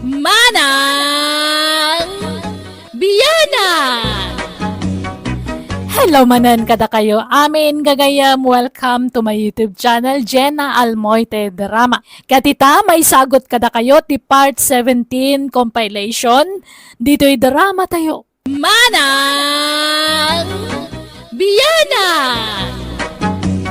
Manang Biyana. Hello manan kada kayo. Amin gagayam, welcome to my YouTube channel, Jenna Almoite Drama. Katita, may sagot kada kayo ti part 17 compilation. Dito'y drama tayo. Manang Biyana.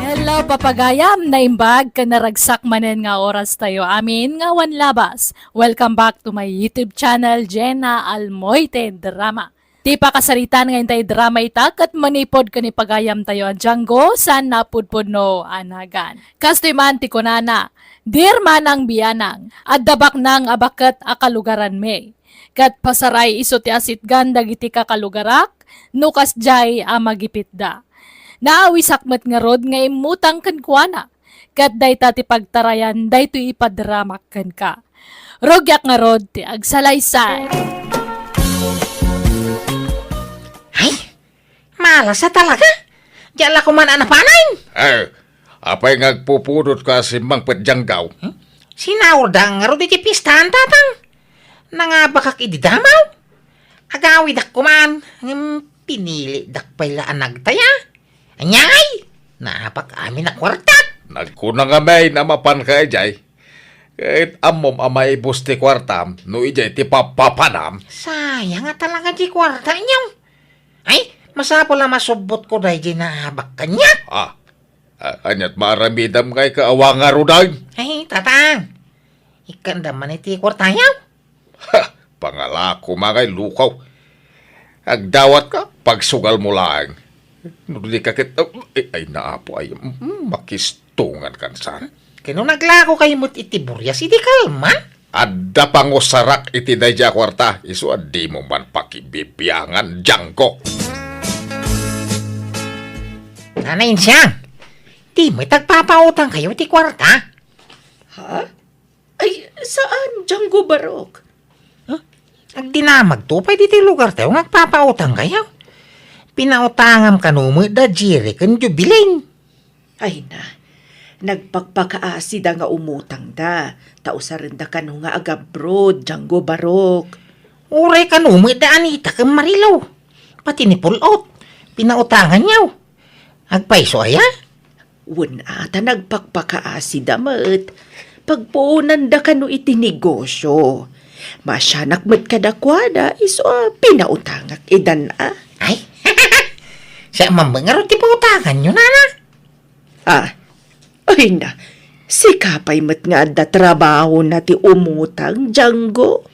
Hello papagayam, naimbag ka naragsak manen nga oras tayo. Amin nga labas. Welcome back to my YouTube channel, Jenna Almoite Drama. Ti pa kasaritan ngayon tayo drama itak at manipod ka ni pagayam tayo ang Django san napudpod no anagan. Kastoy man ti kunana, dear manang biyanang, adabak nang abakat akalugaran me. Kat pasaray iso ti asit ganda giti kakalugarak, nukas jay amagipit da. Naawi sakmet nga rod nga imutang kankwana, kat day ti pagtarayan day to ipadramak kan ka. Rogyak nga rod ti agsalaysay. Malas na talaga. Diyan ko man anapanan. Apay ngagpupudot ka si Mang Pedjanggaw. Sinaurdang nga ro di pistahan tatang. Nangabakak ididamaw. Agawi dak kuman. Pinili dak pala anagtaya. Anyay! Napak amin na kwartat. Nagkunang amay na mapan ka ijay. Kahit amom amay busti kwartam, no ijay ti papapanam. Sayang nga talaga di kwarta niyo. Ay, masapo lang masubot ko dahil di nahabak kanya. Anyat maramidam kay kaawa nga rudag. Ay, tatang. Ikanda man iti kwarta niyo. Pangalako magay lukaw. Agdawat ka, pagsugal mo lang. Nuli ka kit, ay naapo ay, makistungan kan saan. Kano naglako kayo mo't iti buryas, iti kalman. Adda pango sarak iti dayja kwarta, iso adi mo man pakibibiyangan Django. Nanayin siya. Di mo'y tagpapautang kayo iti kwarta. Ha? Ay, saan Django Barok? Ag dinamag to, pwede iti lugar tayo nagpapautang kayo. Pinautangam kanumo da jiri kan jubiling. Ay na, nagpagpakaasi da nga umutang da. Tausaran da kanu nga agabroad, Django Barok. Uray kanumo da anita kan marilaw. Pati ni pulot. Pinautangan niyaw. Agpaiso aya? Wala ata nagpagpakaasi da mat. Pagpuunan da kanu iti negosyo. Masyanak mat kadakwada, iso pinautangak idan Ay, siya mamangaro ti pautangan nyo, nana. Ay na, si kapay mat nga da trabaho na ti umutang, Django.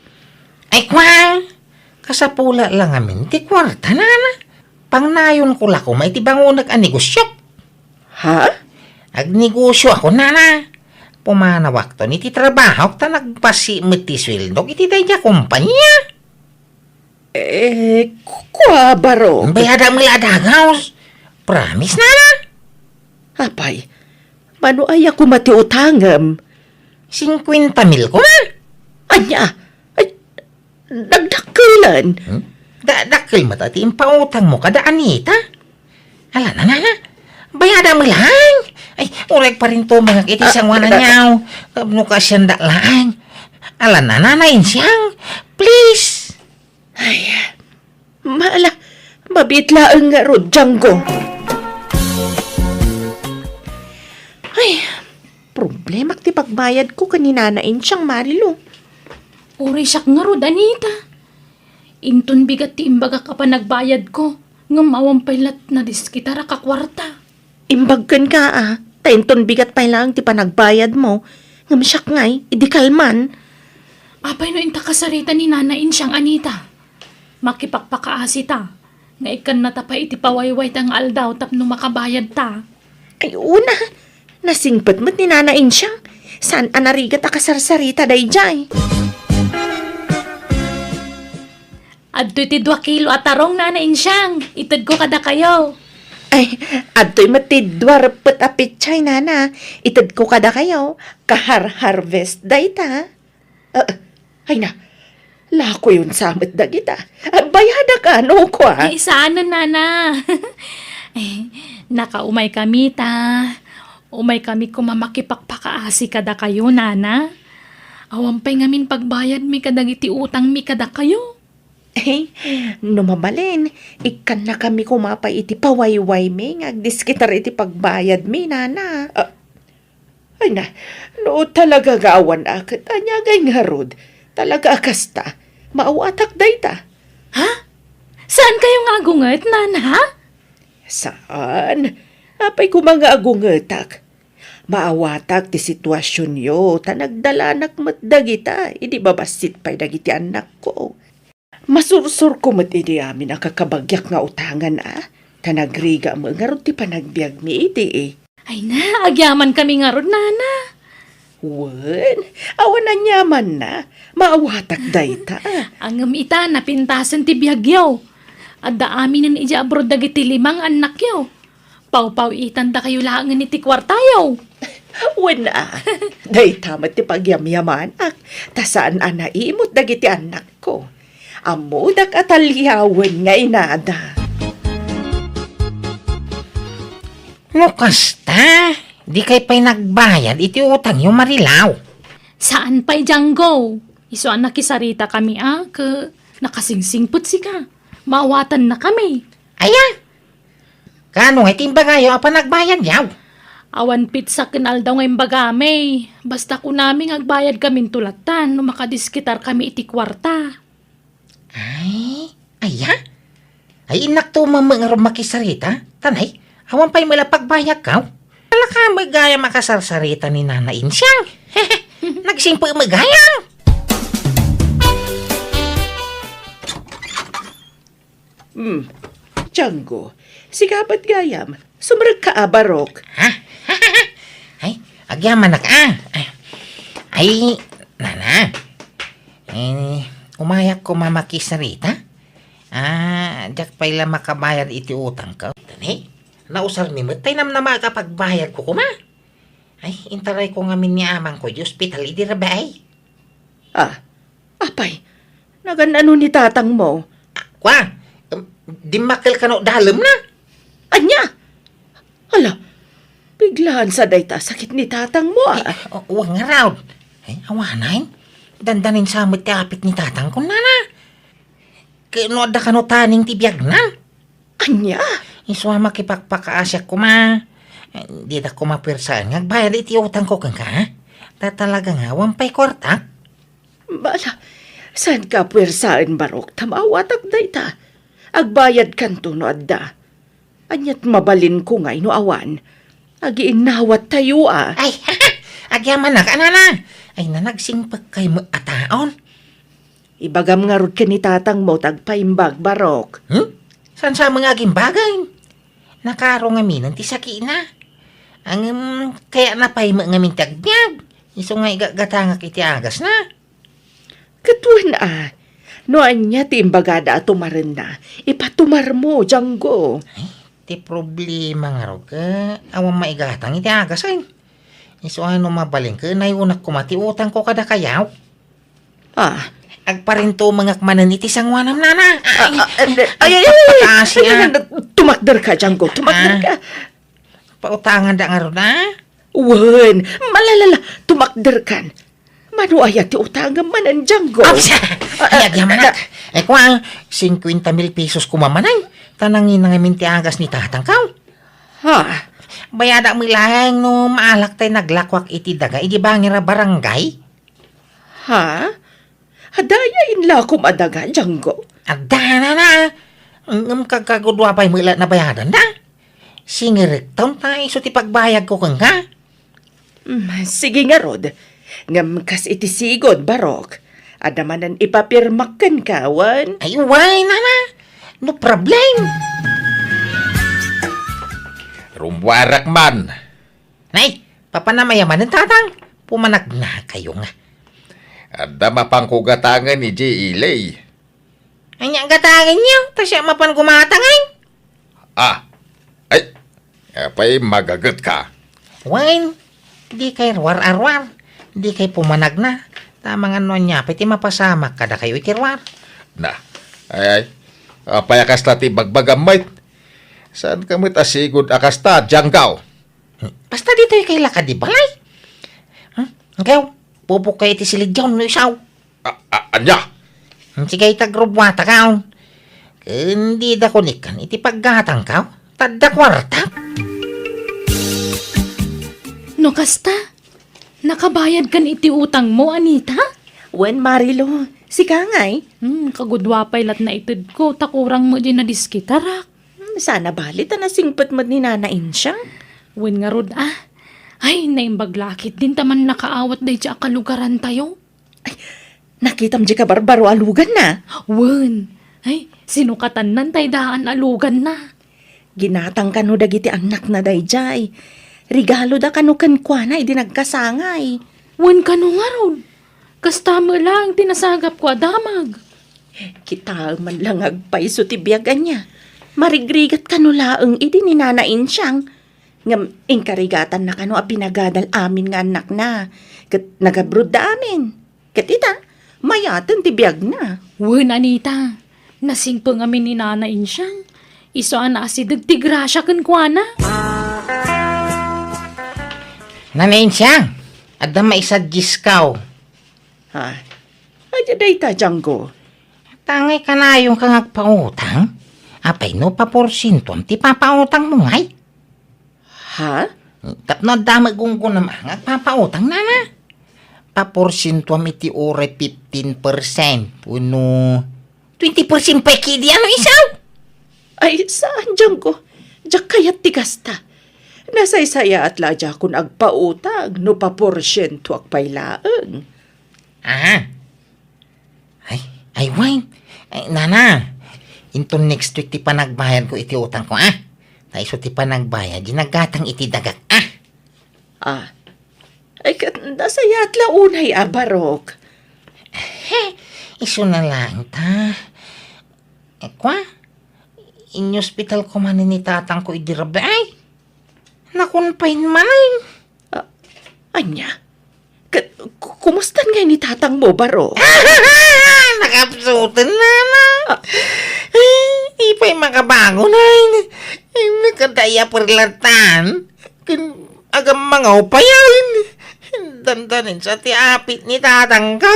Ay, kwang. Kasapula lang amin ti kwarta, nana. Pangnayon ko lako, may ti bangunag ang negosyo. Ha? Agnegosyo ako, nana. Pumanawak to ni ti trabaho, ta nagpasi ti sweldo, iti tayo niya kumpanya. Kwa Barok. Bayada mo ladagaws. Promise, nana. Apay, mano ay ako matiutangam? 50,000 ko, man. Anya, ay, nagdakilan. Dakil mo tati, pautang mo kada anita. Ala na, nana. Bayada mo lang. Ay, urek pa rin to mga kitisang wana niyaw. Kabno ka siyang lang. Ala na, nanayin siyang. Please. Ay, mabitlaan nga ro, Django. Ay, problema ti pagbayad ko kaninanain siyang Marilo. Uri siyak nga ro, Danita. Inton bigat ti imbaga ka pa nagbayad ko. Nga mawampaylat na diskitara ka kwarta. Imbagkan ka tainton bigat pa lang ti panagbayad mo. Nga masyak ngay, idikalman. Apay no inta kasarita ni nanain siyang Anita. Makipagpakaasi ta. Nga ikan na tapay iti pawayway tang aldaw tapno makabayad ta. Ay una, nasingpat mo't ninanain siyang. Saan anarigat akasarsarita day jay? Adto iti 2 kilo at tarong nanain siyang. Itad ko kada kayo. Ay, adto'y matidwar put apit chay nana. Itad ko kada kayo. Kahar-harvest day ta. Ay na, lako yun samit da kita. Bayada ka, no ko Ay, saan na, nana? Nakaumay kami ta. Umay kami kumamakipagpakaasi kada kayo, nana. Awampay ngamin pagbayad mi kadag iti utang mi kada kayo. Eh, numabalin, ikan na kami kumapay iti pawayway mi, ngagdiskitar iti pagbayad mi, nana. Ay na, no talaga gawan akit, anyagay nga rod. Talaga akasta, maawatak dayta. Ha? Saan kayo nga agunget, nana? Saan? Apay ko mga agungetak. Maawatak ti sitwasyon yo, tanagdalanak matdagita, idi babasit pa'y dagiti anak ko. Masursur ko mat idi amin nakakabagyak nga utangan Tanagriga mo nga ron ti panagbiag mi iti eh. Ay na, agyaman kami nga ron, nana. Wen, awan na nyaman na. Maawatak dayta. Ang ita, napintasan ti biyagyaw. At daamin ng ija abroad dagiti 5 anak yaw. Pau-pau itan da kayo langan iti kwartayaw. Wen dayta mat ti pagyamyaman tasaan imot dagiti anak ko. Amudak atalyawen nga inada. No kasta, di kay pa'y nagbayad iti utang yung marilaw. Saan pa'y Django? Iso anak kisarita kami nakasingsingput si ka. Maawatan na kami. Ayan. Kano nga itimbagayo apa nagbayad yaw? Awan pizza kinal daw ngayon bagame. Basta ko namin agbayad kami tulatan no makadiskitar kami iti kwarta. Ayan. Ay inak to mamang makisarita. Tanay, awan pa'y mala pagbayag kaw. Wala ka magaya makasarsarita ni Nana Insyang. Nagsimpo magayang. Django, sigapat gayam, sumarag ka barok. Ay, agyaman na ka. Ay, Nana. Umayak ko mamakisarita. Diyak pa'y lang makabayad iti utang ka. Tanay, nausar ni Matay nam na makapagbayad ko kuma. Ay, intaray ko ngamin ni amang ko di hospital iti rabay. Apay, naganano ni tatang mo? Kwa, di makil ka no dalam na. Anya? Hala, biglaan sa dayta sakit ni tatang mo Huwag nga raw. Ay, awanay. Dandanin sa amot ti apit ni tatang ko, Nana. Kano da ka no taning tibiyag na. Anya? Iswa makipagpakaasyak ko ma. Di da ko mapwersaan. Ngagbayad iti utang ko kang ka. Tatalaga nga, wampay kwarta. Bala, saan ka pwersaan barok? Tamawatak dayta. Agbayad kanto no adda. Anyat mabalin ko ngay no awan. Agiinawat tayo Ay, agyaman na ka, Nana. Ay, nanagsingpag kay mo ataon. Ibagam nga rod ka ni tatang mo tagpaimbag barok. San sa mga aging bagay? Nakaro nga minan ti sakina. Ang kaya napay mo nga mintagbyag. Iso nga igagatangak iti agas na. Katuan no anya ti imbagada at tumarin na. Ipatumar mo, Django. Ti problema nga ro ka. Awang maigatang iti agas ay. Iso ano mabaling ka, nayunak ko mati utang ko kada kayaw. Agparinto mga kmanan iti sangwanam, Nana. Ay, tumakder ka, Django, tumakder ka. Pautangan da nga ro na. Wen, malalala, tumakder kan. Mano ayat ti utangam manan, Django. Ay, agyaman na. Ay, kwa, 50,000 pesos kumamanay. Tanangin na nga minti agas ni tatang kaw. Bayada mo lang no maalak tayo naglakwak iti daga. Idi ba nga barangay? Hadaya inla ko madaga, Django. Adana na. Kagkagudwa pa'y mula na bayadan na. Singirik taon tayo so ti pagbayag ko kang ka. Sige nga, Rod. Ngam kas iti sigod, barok. Adamanan ipapirmak kan kawan. Ay, why, Nana? No problem. Rumwarak man. Nay, papanamayaman ng tatang. Pumanag na kayo nga. Ada mapangkugatangan ni J. Ilay. Ay, niyang gatangin niyo. Tasya mapan kumatangay. Ay, apay magagat ka. Wine, di kay arwar-arwar. Di kay pumanag na. Tamang ano niya, pati mapasamak kada kayo ikirwar. Na, ay, apay akas tati bagbagamay. Saan kamit asigod akas ta, Django? Basta dito kay lakad di balay. Ngayon, pupukay iti siligyaw no isaw. Anya? Sige tagrubwata ka. Hindi da kunikan iti paggatang ka. Tadda kwarta. No kasta, nakabayad kan iti utang mo, Anita? Wen, Marilo, si Kangay. Kagudwapay lat na itid ko, takurang mo di na diskitarak. Sana balit na singpat mo ni nanain siya. Wen nga rod Ay, naimbaglakit din taman nakaawat day siya kalugaran tayo. Nakitam di ka barbaro alugan na. Wen, ay, sinukatan nan tay daan alugan na. Ginatang kano dagiti anak na dayjay. Regalo da kano kankwana idi nagkasangay. Wen ka no nga rod. Kasta mo lang, tinasagap ko adamag. Kita man lang agpaiso ti biyagan niya. Marigrigat kano laeng idi ni nanain siyang. Ngam ingkarigatan na kano a pinagadal amin nga anak na. Kat nagabrod da amin. Kat ita, mayatan ti biyag na. Wen, Anita, nasingpo nga ni nanain siyang. Iso ana si dagtigrasya kan kuana. Nanain siya. At na maisadjis ka. Ha? Ay, day ta, Django. Tangay ka na yung kangagpautang. Apay no pa porsintom ti papautang mo ngay. Ha? Tapno damagunggo na mga papautang na na. Paporsintom iti ore 15%. Puno 20% pa kidi ano isaw. Ay, saan, Django? Diyak kayat ti kasta. Nasaysaya at ladya kun agpautag no pa porsyento agpailaeng. Ay, wine. Ay, nana. Into next week ti panagbayad ko iti utang ko, Tay so ti panagbayad, ginagatang iti dagak, Ay, nasaya at launay, Barok. Iso na lang, ta. Kwa? In-hospital ko man ni tatang ko idirabe, ay. Nakunpain man. Anya? Kumustan nga ni tatang mo, Barok? Nakapsutan na na. Ay, ipa'y makabago na. Nakadaya perlatan. Agam mga upayan. Dandanin sa tiapit ni tatang ka.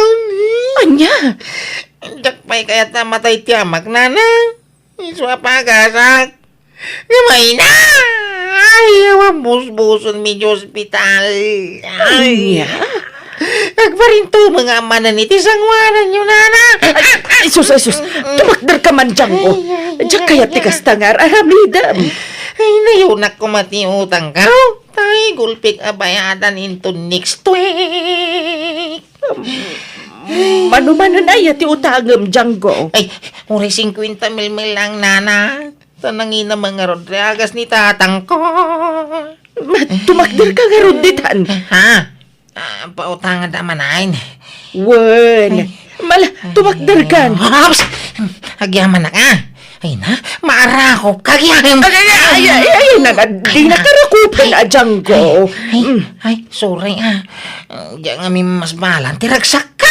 Anya? Diyak pa'y kaya't namatay tiyamak na na. Iswa pagasak. Gamay na. Ay, busbuson medyo ospital. Anya? Nagparinto mga amanan iti sangwanan nyo, nana. Ay, sus. Tumakdar ka man, Django. Diyak kaya ti kastangar, aramidam. Ay, nayunak ko mati utang ka. Tay, gulpik abayadan into next week. Mano-mano na ti utangam, Django. Ay, uri 50 mil lang, nana. Tanangin na mga Rodriagas ni tatang ko. Tumakdar ka nga runditan. Ha? Pautangan naman ay. Wen, tumakdar ka. Hops! Agyaman na ka. Ay na, maarakop. Kagyaman. Ay, di nakarakupan na, Django. Ay, sorry Diyan nga may mas balan. Tiragsak ka.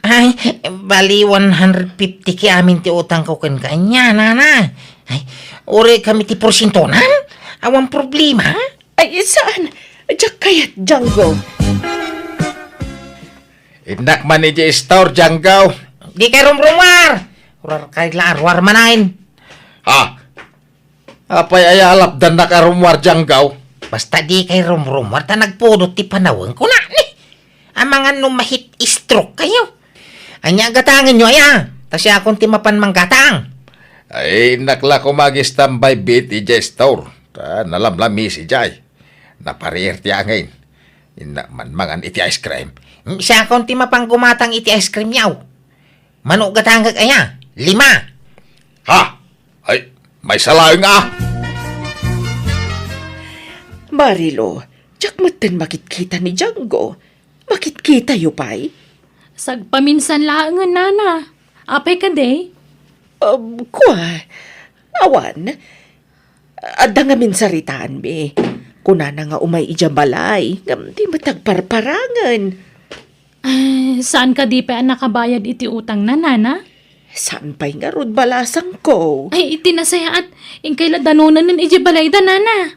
Ay, bali 150 ki amin ti utang ko kan kanya, nana. Ay, uri kami ti porsintonan. Awang problema. Ay, saan? Diyak kayat, Django. Inak man ni Store, Django. Di kay rumrumar. Urar kay larwar manain. Apay ay alap dan nakarumwar, Django. Basta di kay rumrumar ta nagpudot ti panawang ko na ni. Ang mga numahit stroke kayo. Anya gatangan nyo Tas akong timapan manggatang. Ay, nakla ko mag-standby bit i Store. Nalamlami si Jay. Naparir ti angin. Ina man mangan iti ice cream. Siya akong timapang gumatang iti ice cream yaw. Manok gatangag 5. Ha? Ay, may salayong Marilo, diyak matan makitkita ni Django. Makitkita yu pa'y? Sagpaminsan laangan, nana. Apay ka day? Kwa, awan. Adda nga minsaritaan, be. Kuna na nga umay ijambalay. Di matagparparangan. Saan ka di pa nakabayad iti utang na, nana? Saan pa'y nga rod balasang ko? Ay, itinasaya at ingkay ladanunan ng ijibalay da, nana.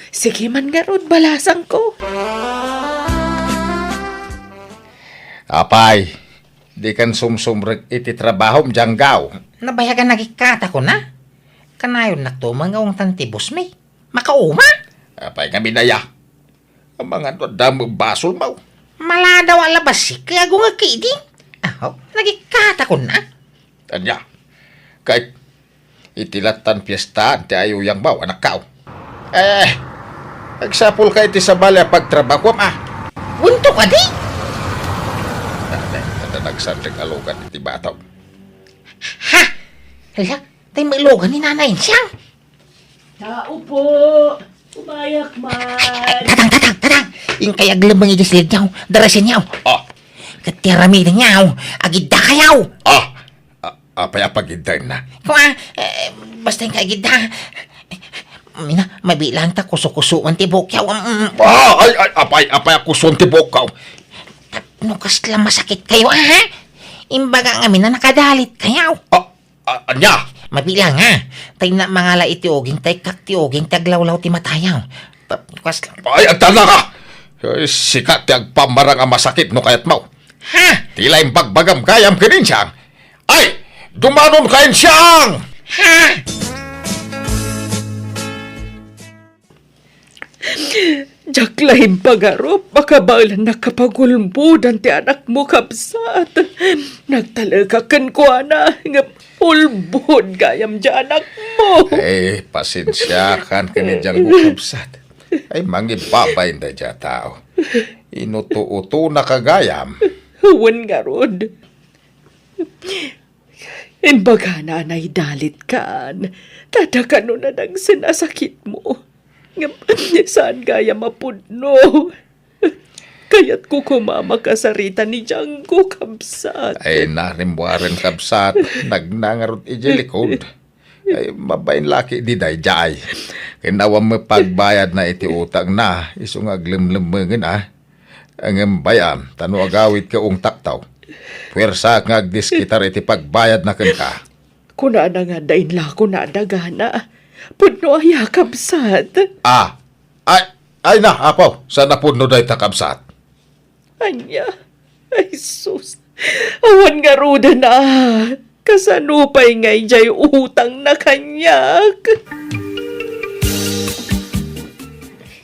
Sige man nga rod balasang ko. Apay, di kan sumsumrek iti trabahom janggaw. Nabayagan nagikata ko na. Kanayon na to, mga ang tantibos may. Makauma? Apay nga minaya. Ang mga damo basol mo. Mala daw alabas si kaya gunga kidi. Aho, nagikata ko na. Tanya, kahit itilatan piyesta, ti ayaw yang bawa anak kao. Nagsapul ka iti sa balya pagtrabaho ma. Bunto ka di? Kada nagsandig alugan iti bataw. Ha? Hala, tayo mailogan ni nanay siyang. Tao po! Umayak man! Tatang! Yung kayag lamang idislid niyaw, darasin niyaw. Ah, Katiramid niyaw, agidda kayaw. apay apagiday na. Kung basta yung kaagidda. Mina, mabilang ta kuso-kusuan ti bukyaw. Apay ako son tibok ka. Nukas lang masakit kayo, ha? Imbaga nga mina nakadalit kayaw. Anya, Mabilang ha. Tay na mga laitioging, tay kaktioging, taglawlaw ti matayaw. Nukas lang. ay agtana ka. Sikat ti agpamarang ang masakit no kayat mo. Ha? Tila yung bagbagam kayam kinin siyang. Ay, dumanon kain siyang! Ha? Jaklahin pagarop, makabal nakapagulbudan ti anak mo kapsat. Nagtalagakan ko na, nga ulbod gayam di anak mo. Pasensya kan kanidyang bukabsat. Ay, mangibabay na dya tao. Inuto-uto na kagayam. Huwan nga rod. Imbaga na dalit kan. Tadakan na nang sinasakit mo. Saan gaya mapudno? Kaya't ko kumama kasarita ni Django kabsat. Ay, narimbuaren kabsat. Nagnangarot ijilikod. Ay, mabayin laki di dayjay. Kinawam mo pagbayad na iti utang na. Isong aglimlimengin Ang bayan, tano agawit ka ung taktaw. Pwersa nga agdiskitar iti pagbayad na ka. Kuna na nga dain la ko na dagana. Pudno ay kabsat. Ay na, apaw. Sana po no day takabsat. Anya, ay sus. Awan nga ruda na. Kasanupay ngay jay utang na kanyak.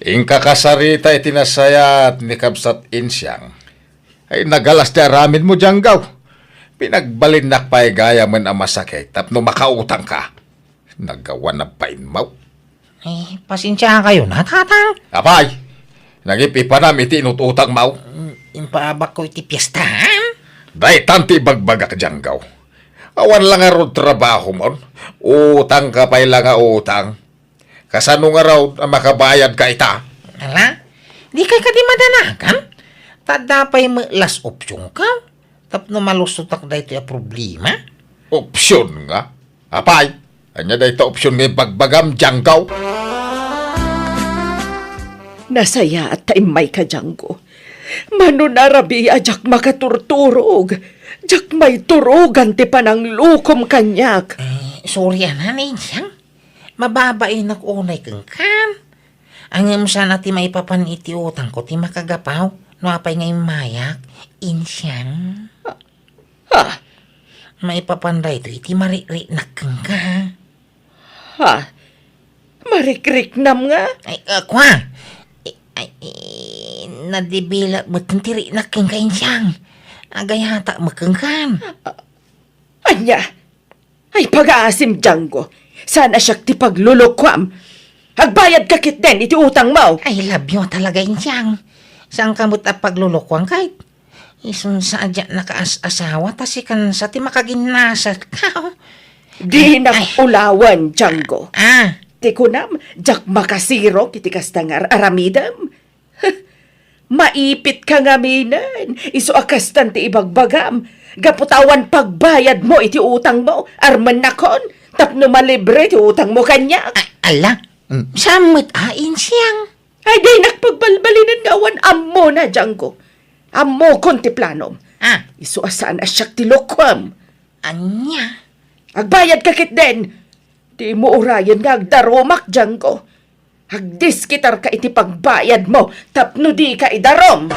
Ingka kasarita itinasayat ni kabsat insyang. Ay nagalas di aramin mo janggaw. Pinagbalinak pa'y gaya man ang masakit tapno makautang ka. Nagawa na pain mo. Pasensya kayo na, tatang. Apay, nagipipanam iti inututang mo. Impabak ko iti piyestahan. Day tanti bagbagak janggaw. Awan lang nga ron trabaho mo. Utang ka pa'y lang nga utang. Kasano nga raw na makabayad ka ita? Ala, di kay ka di madanagan. Tadapay mo last option ka. Tapno malusutak da ito yung problema. Opsyon nga. Apay, anya da ito opsyon nga bagbagam janggaw. Nasaya at taimay ka, Django. Manunarabi ajak makaturturog. Jak may turugan ti panang lukom kanyak. Sorry nanay siyang. Mababain ako unay kang kan. Ang sana ti may papan iti utang ko ti makagapaw. No apay ngay mayak. Insyang. Ha? May papanday to iti marikrik na kang ka. Ha? Marikrik nam nga? Ay, kwa. Nadibila mo tintiri na kang ka insyang. Agayata makangkan. Anya? Ay pag-aasim, Django. Sana siyak ti paglulukwam. Agbayad kakit din iti utang mo. Ay, love you talaga insyang. Saan kamot at paglulukwang kahit? Isun sa adya nakaas-asawa, tasikan sa ti makaginasa ka. Di nakulawan, Django. Ah, Ti kunam, jak makasiro kiti kastangar aramidam. Maipit ka nga minan. Iso akastan ti ibagbagam. Gaputawan pagbayad mo iti utang mo. Arman nakon. Tapno malibre ti utang mo kanya. ala, samot insyang. Ay, day nakpagbalbalinan nga awan ammo na, Django. Ammo kon ti planom. Ah, Iso asaan asyak ti lokwam. anya. Agbayad kakit den. Di mo urayan nga agdaromak, Django. Agdiskitar ka iti pagbayad mo, tapno di ka idarom.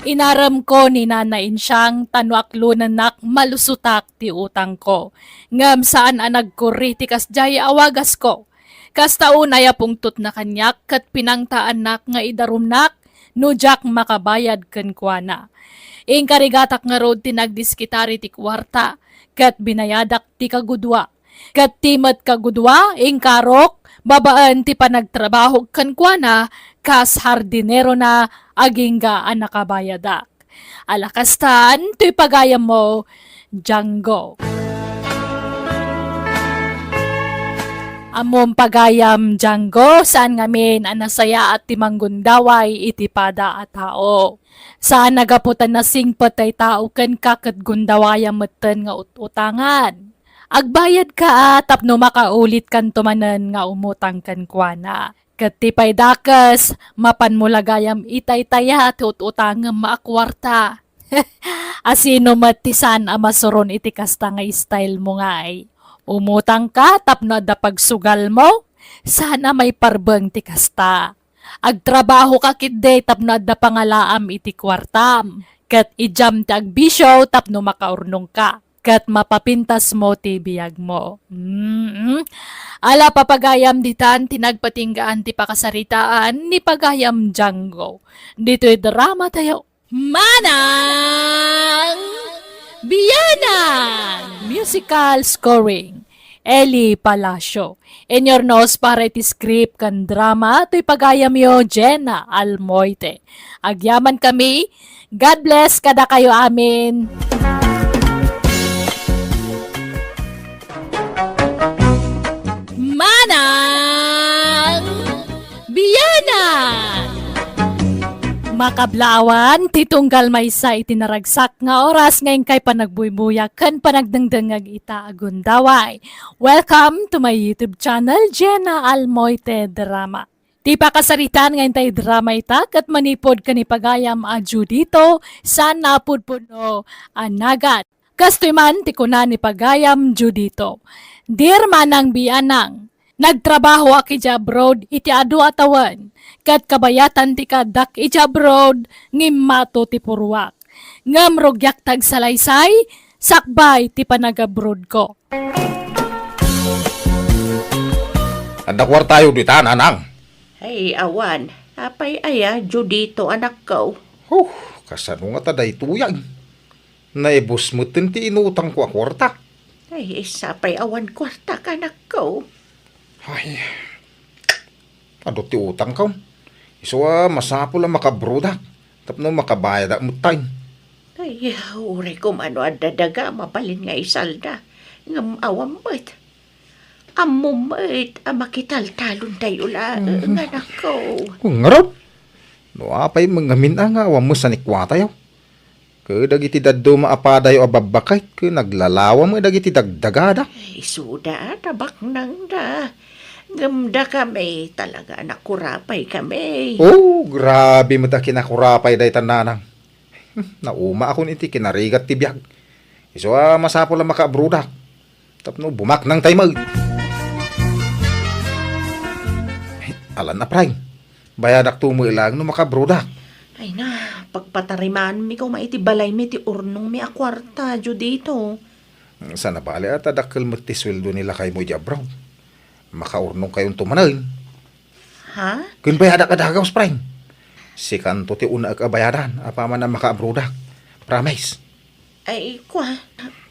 Inaram ko ni nanain siyang tanuaklunan nak malusutak ti utang ko. Ngam saan anag ko ritikas jay awagas ko. Kasta unaya pungtot na kanyak kat pinangtaan nak nga idarumnak nujak makabayad ken kuana. Ing karigatak nga rod tinagdiskitari ti kwarta kat binayadak ti kagudwa. Kat timat kagudwa ing karok babaan ti panagtrabaho ken kuana kas hardinero na agingga ang nakabayadak. Alakastan, to'y pagayam mo, Django. Amom pagayam, Django, saan ngamin anasaya at timanggundaway itipada at tao. Saan nagaputan na singpot ay tao kan kakat gundawayam matan nga utangan. Agbayad ka tapno makaulit kan tumanan nga umutang kan kuana. Katipay dakas, mapan mo lagayam itay-taya at ututangam maakwarta. Asino matisan amasuron iti kasta nga style mo nga ay. Umutang ka tapno da pagsugal mo, sana may parbeng ti kasta. Agtrabaho ka kitday tapno da pangalaam iti kwartam. Kat ijam ti agbisyo tapno makaurnong ka. Kat mapapintas mo ti biyag mo. Ala papagayam ditan tinagpatinggaan ti pakasaritaan ni pagayam Django. Dito'y drama tayo. Manang Biyanan! Musical scoring. Eli Palacio. In your nose para iti script kan drama to'y pagayam yo Jenna Almoite. Agyaman kami. God bless kada kayo amin. Manang Biyanan! Makablawan, titunggal may sa itinaragsak nga oras ngayon kay panagbuybuyak kan panagdangdangag ita agundaway. Welcome to my YouTube channel, Jenna Almoite Drama. Ti pakasaritan ngayon tayo drama itak at manipod ka ni pagayam adyo dito sa napudpuno anagat. Kastoy man ti kuna ni pagayam dito. Dear Manang Biyanang, nagtrabaho aki ja abroad iti adu atawan, kat kabayatan ti kadak iti abroad ngimmato ti purwak. Ngam rogyak tag salaysay, sakbay ti panag-abroad ko. Adakwar tayo dita, nanang. Ay, awan. Apay aya, Judito anak ko. Kasano nga taday tuyang. Naibos mo ti inutang ko akwarta. Ay, sapay awan kwarta ka anak ko. Ay, adot ti utang ka. Iso masapo lang makabrudak. Tapno makabayad mo time. Ay, uri ko mano adadaga, mapalin nga isalda. Ngam awam mo't. Amom mo't, makital-talon tayo la, anak ko. Kung ngarap. No apay mangamin ang awam mo sa nikwata yaw. Dagiti daddo maapadayo ababakay, naglalawa mo dagiti dagdagada. Ay, suda, tabak nang da. Gamda kami, talaga nakurapay kami. Oh, grabe mo ta kinakurapay day tananang. Nauma ako niti kinarigat ti biyag. Iso masapo lang makaabrudak. Tapno bumak ng taymag. Alan na prime. Bayadak tumo ilang no makabrudak. Ay na, pagpatariman mi ko maiti balay mi ti urnong mi akwarta, Judito. Sana bali at adakal mo ti sweldo nila kay mo jabraw. Makaurnong kayong tumanan. Ha? Kun bayadak adagaw prime. Si kanto ti una kabayaran, apa man na makaabrudak. Promise. Ay, kwa,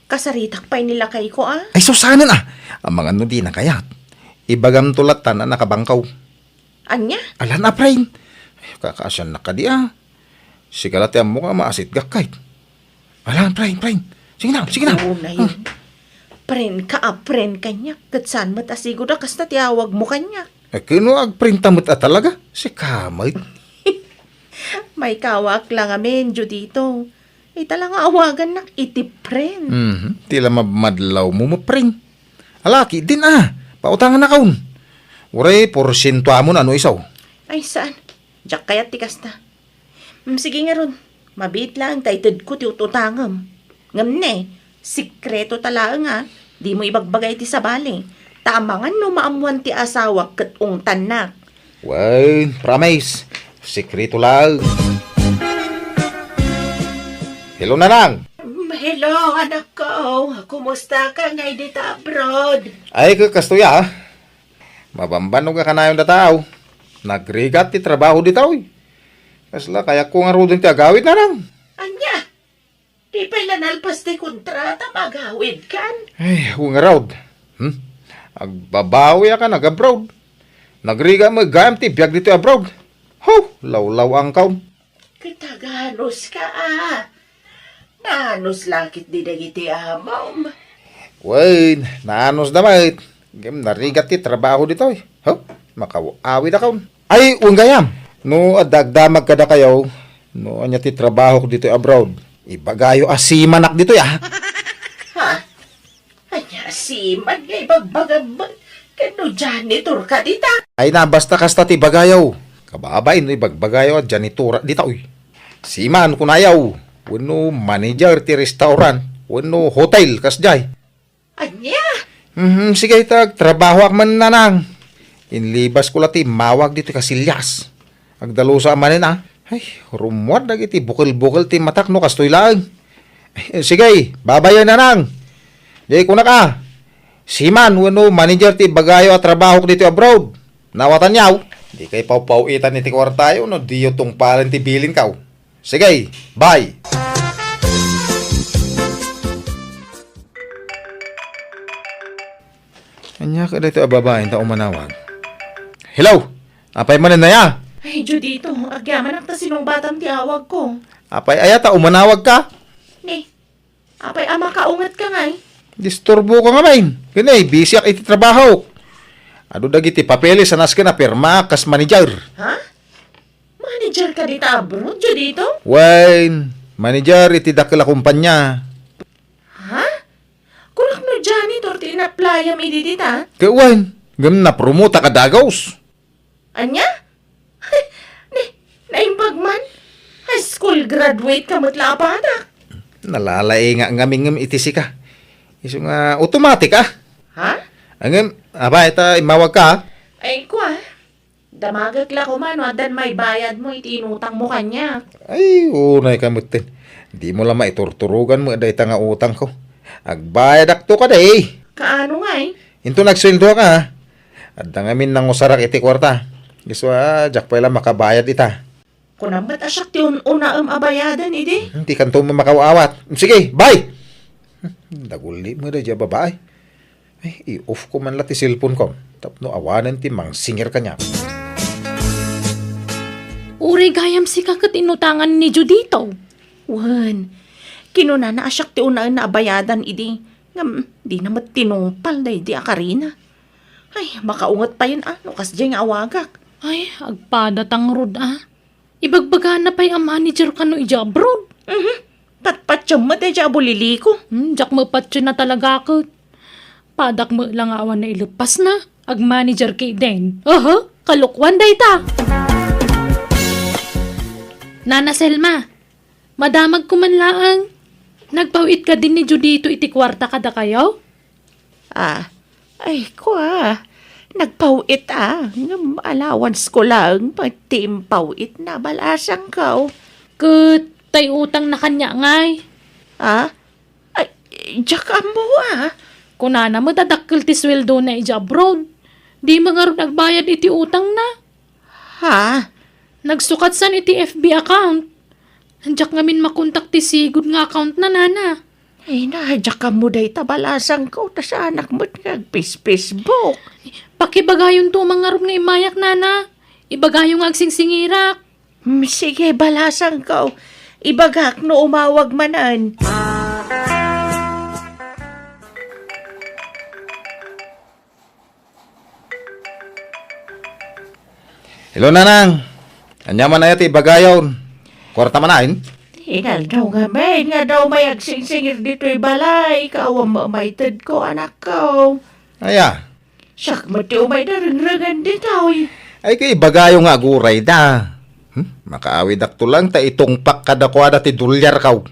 kasaritak pa'y nila kay ko Ay susana na. Ang mga nudi na kayat. Ibagam tulatan na nakabangkaw. Anya? Alan na prime. Kakasyan na ka di Si kalati ang mukha maasit gakay. Alan, prime. Sige na. Oo na yun. Pren ka, pren kanya. Katsan mo't asigo na kas na tiyawag mo kanya. Kino agprinta mo't talaga? Si kamay. May kawak lang amin, Judito. Talang awagan nak iti pren. Tila mamadlaw mo prime. Alaki din Pautangan na kaun. Uray, porsyento amon ano isaw. Ay, saan? Diyak kaya tikas na. Sige nga ron. Mabit lang, taited ko ti ututangam. Ngam ne, sikreto tala nga. Di mo ibagbagay ti sabali. Tamangan no maamuan ti asawa kat ungtan na. Well, promise. Sekreto lang. Hello, Nanang. Hello, anak ko. Kumusta ka ngay dito abroad? Ay, kastuya, ha? Mabambanog ka na yung dataw. Nagrigat ti trabaho ditaw, eh. Kasla, kaya ko nga rudin ti agawid, Nanang. Anya, di pa ilanalpas di kontrata magawid kan? Ay, kung nga raw. Agbabawi ka nag-abroad. Nagriga mo gayam ti biyag dito abroad. Ho, law-law ang kaon. Kitaganos ka Nanos lakit di dagiti amaw. Wain, naanos damait. Gem narigat ti trabaho dito, eh. Ho, makawawi na kaon. Ay, unggayam. No, adagdamag kada kayo. No, anya ti trabaho ko dito abroad. Ibagayo asimanak dito, ya. Ha? Anya si man ngay bagbagab. Kano janitor ka dita? Ay na, basta kasta ti bagayaw. Kababay no, ibagbagayaw at janitura dito, eh. Siman kunayaw. Wano manager ti restaurant. Wano hotel kasjay. Anya? Sige, trabaho ak man nanang. Inlibas ko lati mawag dito kasilyas. Agdalo sa manin Ay, rumwad na iti bukil-bukil ti matak no kastoy lang. Sige, babayan nanang. Jay ko na ka. Siman, wano manager ti bagayo at trabaho ko dito abroad. Nawatan yaw. Di kay pau-pauitan iti kwartayo no diyo tong palan ti bilin kaw. Sige, bye. Anya ka dito ababain ta umanawag. Hello! Apay manin na ya? Ay, Judito, agyaman ang tasinong batang tiawag ko. Apay ayata umanawag ka? Ni, apay ama kaungat ka ngay. Disturbo ka nga main. Ganay, busy ak iti trabaho. Ado dagiti papeles sa nas ka na pirma kas manager. Ha? Manager ka dito abroad, Judito? Wine, manager iti dakila kumpanya. Ha? Kulak no janitor ti inaplayam ididita? Kaya wine, gam na promote ka dagaws. Anya? Naimbag man? High school graduate ka matla patak. Nalalay nga ngamingam iti sika. Iso nga automatic Ha? Angam, aba ita imawag ka. Ay, kwa. Damagag la ko man, wadan may bayad mo, itinutang mo kanya. Ay, unay kamutin. Di mo lang maiturturugan mo day nga utang ko. Agbayad akto ka day. Kaano nga eh? Into nagsweldo ka ha. At ngamin nang usarak iti kwarta. Gusto jak pa lang makabayad ita. Kunang ba't asyak ti una abayadan, idi? Hindi kanto mo makawaawat. Sige, bye! Daguli mo day babae. Ay, i-off ko man lati cellphone ko. Tapno awanan ti mang singer kanya. Uri gayam si kakat inutangan ni Judito. Wan, kinuna na asyak ti una na abayadan, idi. Ngam, di na matinupal day di akarina. Ay, makaungat pa yun, no kas diyang awagak. Ay, agpadatang rod Ibagbaga na pa'y ang manager ka no ija abroad. Patpatsyo mo day di abulili ko. Jak mo patyo na talaga ako. Padak mo lang awan na ilupas na. Ag manager kay Den. Kalukwan day ta. Nana Selma, madamag ko man laang. Nagpawit ka din ni Judito iti kwarta kada kayo? Ay, kwa. Nagpawit Ngam allowance ko lang. Pagtimpawit na balasang ka. Kat, tay utang na kanya ngay. Ay, diyak mo Kunana mo dadakkel ti sweldo na ija abroad. Di mga ron nagbayad iti utang na. Ha? Nagsukat san iti FB account. Andiyak ngamin makontak ti sigud nga account na nana. Ay, diyak mo day tabalasang ko. Tas anak mo nagpis-Facebook. Pakibagayon to mga ron nga imayak nana. Ibagayon nga agsingsingirak. Sige, balasang ko. Ibagak no umawag manan. Hello, nanang. Anya man na iti bagayon. Kwarta manain. Hinal daw nga may agsingsingir dito'y balay. Ikaw ang mamaitad ko, anak ko. Aya. Sak mo ti umay na ringragan dito. Ay kay bagayo nga aguray da. Makaawid akto lang ta itong pak kadakwada ti dolyar kaw.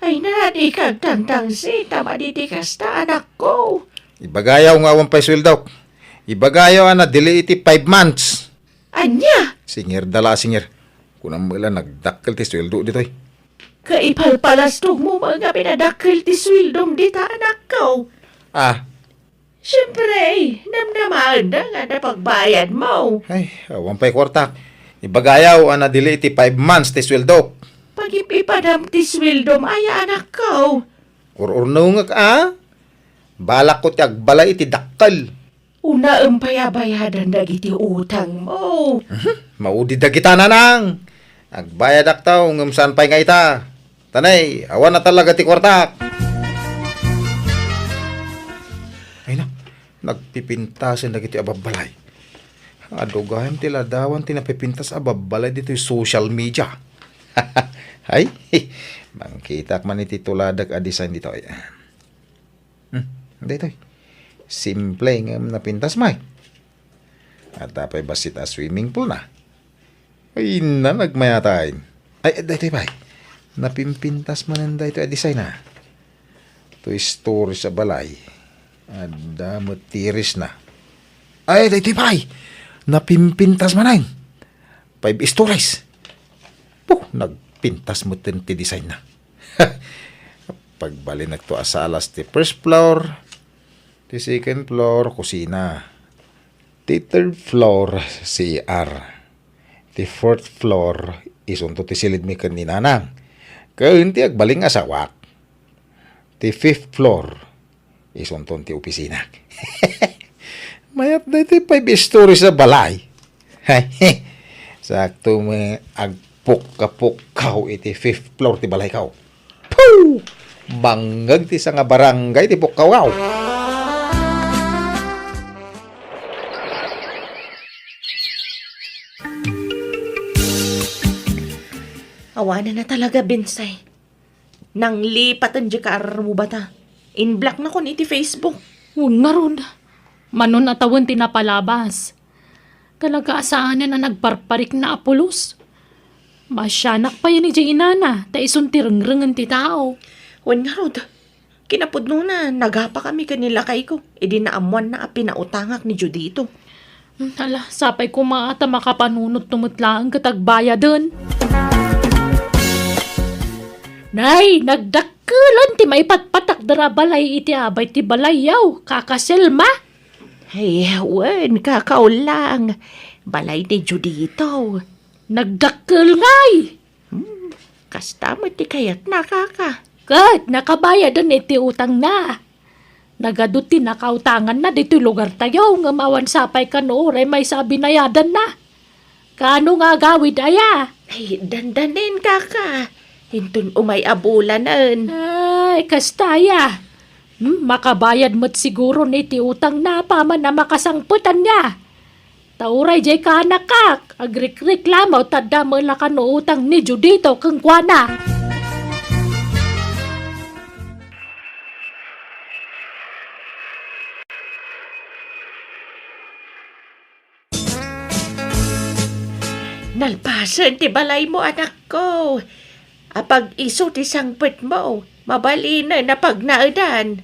Ay nani kagtangtang si tama diti kasta anak ko. Ibagayaw nga awan pa'y sweldo. Ibagayaw na dili iti 5 months. Anya? Singir dala singir. Kunang mula nagdakkel ti sweldo dito. Kaipalpalastog mo mga pinadakil ti swildom dita anak ko. Ah, Siyempre, namnamaan na nga na pagbayad mo. ay, awan pa'y kwarta. Ibagayaw, ana dili iti 5 months ti sweldo. Pag ipipadam ti swildom ay anak ko. Ururnungak, balak ko ti agbalay iti dakkal. Una ang payabayadan dagiti utang mo. Maudi da kita nanang. Agbayad aktaw, ngam saan pa'y nga ita. Tanay, awan na talaga ti kwarta. Ay na, nagpipintasin na kiti ababalay. Adugahan tila dawan tinapipintas ababalay dito yung social media. Ay, mangkitak man iti tuladak a design dito. Dito. Simple nga napintas may. At tapay basit a swimming pool na. Ay na, nagmayatain. Ay, dito ba? Napimpintas man dito a design na. Ito story sa balay. Ada matiris na. Ay, dito ba? Napimpintas man ay. 5 stories. Nagpintas mo ti design na. Pagbali nagto asalas ti first floor, ti second floor, kusina. Ti third floor, CR. Ti fourth floor, isunto ti silid mi kan ni nanang. Kaun ti agbaling asawak. Ti fifth floor, isunto ti opisina. Mayat na iti 5 stories sa balay. Sakto may agpuk-kapuk-kaw iti 5th floor ti balay kaw. Poo! Banggag ti sa nga barangay ti pukkaw. Awanan na talaga, Bensay. Nang lipatan di ka mo bata. In-block na kon iti Facebook. Una ron. Manon atawan tinapalabas. Kalagaasaan na nagparparik na apulos. Masyanak pa yan ni Jay Inana. Ta isuntirang-rangan ti tao. Wan nga rod. Kinapudno na, nagapa kami kanila kay ko. E di naamuan na pinautangak ni Judito. Hala, sapay ko maata makapanunot tumutlaan katagbaya dun. Nay, nagdakkelan ti may patpatak dara balay iti abay ti balayaw. Kakaselma. Ay, wan, kakao lang. Balay ni Judito. Nagdakkel ngay. Kasta mo ti kayat nakaka. Kat, nakabayadan iti utang na. Nagaduti nakautangan na dito lugar tayo. Nga mawan sapay ka noore may sabi nayadan na. Kano nga gawid aya? Ay, dandanin kaka. Hintun umay abulanan. Ay, kastaya. Makabayad mo't siguro niti utang na paman na makasangputan niya. Tauray jay ka nakak. Agrik-reklamaw tadda mo la ka no utang ni Judito kang kuana. Nalpasan ti balay mo, anak ko. Apag iso ti sangpet mo, mabali na pagnaadan.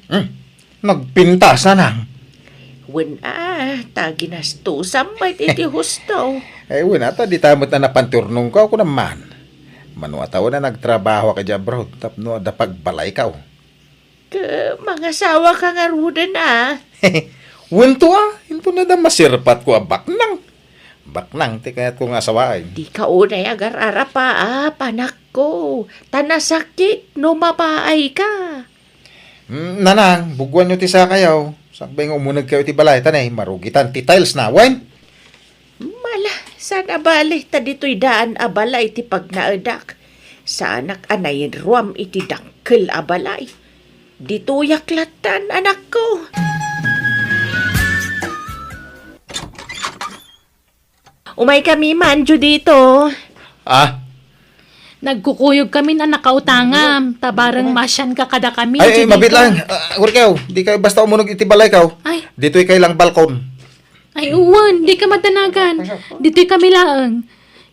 Nagpintas na nang. Wen taginasto samay iti husto. Ay, wala ta, di tayo na napanturnong ka ako naman. Manuataw na nagtrabaho ka dyan, bro. Tapno, da pagbalay ka. Mga sawa ka nga rudan Wento hinto na da masirpat ko baknang. Baknang, ti kaya ko nga sawain. Di ka unay agar-ara pa, panak ko. Tanasakit, no mapaay ka. Nanang, bugwan nyo ti sa kayaw. Sakbay nga umunag kayo ti balay, tanay, marugitan ti tiles na, wen? Mala, sana bali, ta dito'y daan abalay ti pagnaadak. Sa anak anayin ruam iti dakkel abalay. Dito yaklatan, anak ko. Umay kami man, Judito. Nagkukuyog kami na nakautangam. Tabarang masyan ka kada kami. Ay, Judito. mabit lang. Kayo, di kayo basta umunog iti balay kaw. Ay. Dito'y kay lang balkon. Ay, uwan, di ka matanagan. Dito'y kami laang.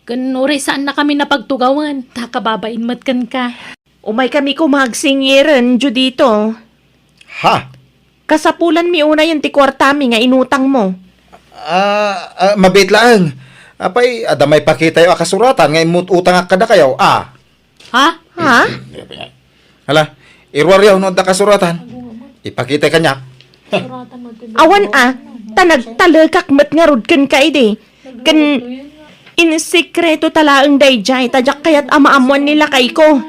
Kanuri saan na kami napagtugawan. Takababain matkan ka. Umay kami kumagsingiran, Judito. Ha? Kasapulan mi una yung ti kwartami nga inutang mo. Mabit lang. Apay, adamay pakita yung akasuratan. Ngayon mo utang kada kayo. Ha? Ha? Hala, irwaryaw no da kasuratan. Ipakita kanya. Awan tanagtalekak met nga rod ken ka ide. Ken insekreto talaang dayjay, tadyak kayat amaamuan nila kay ko.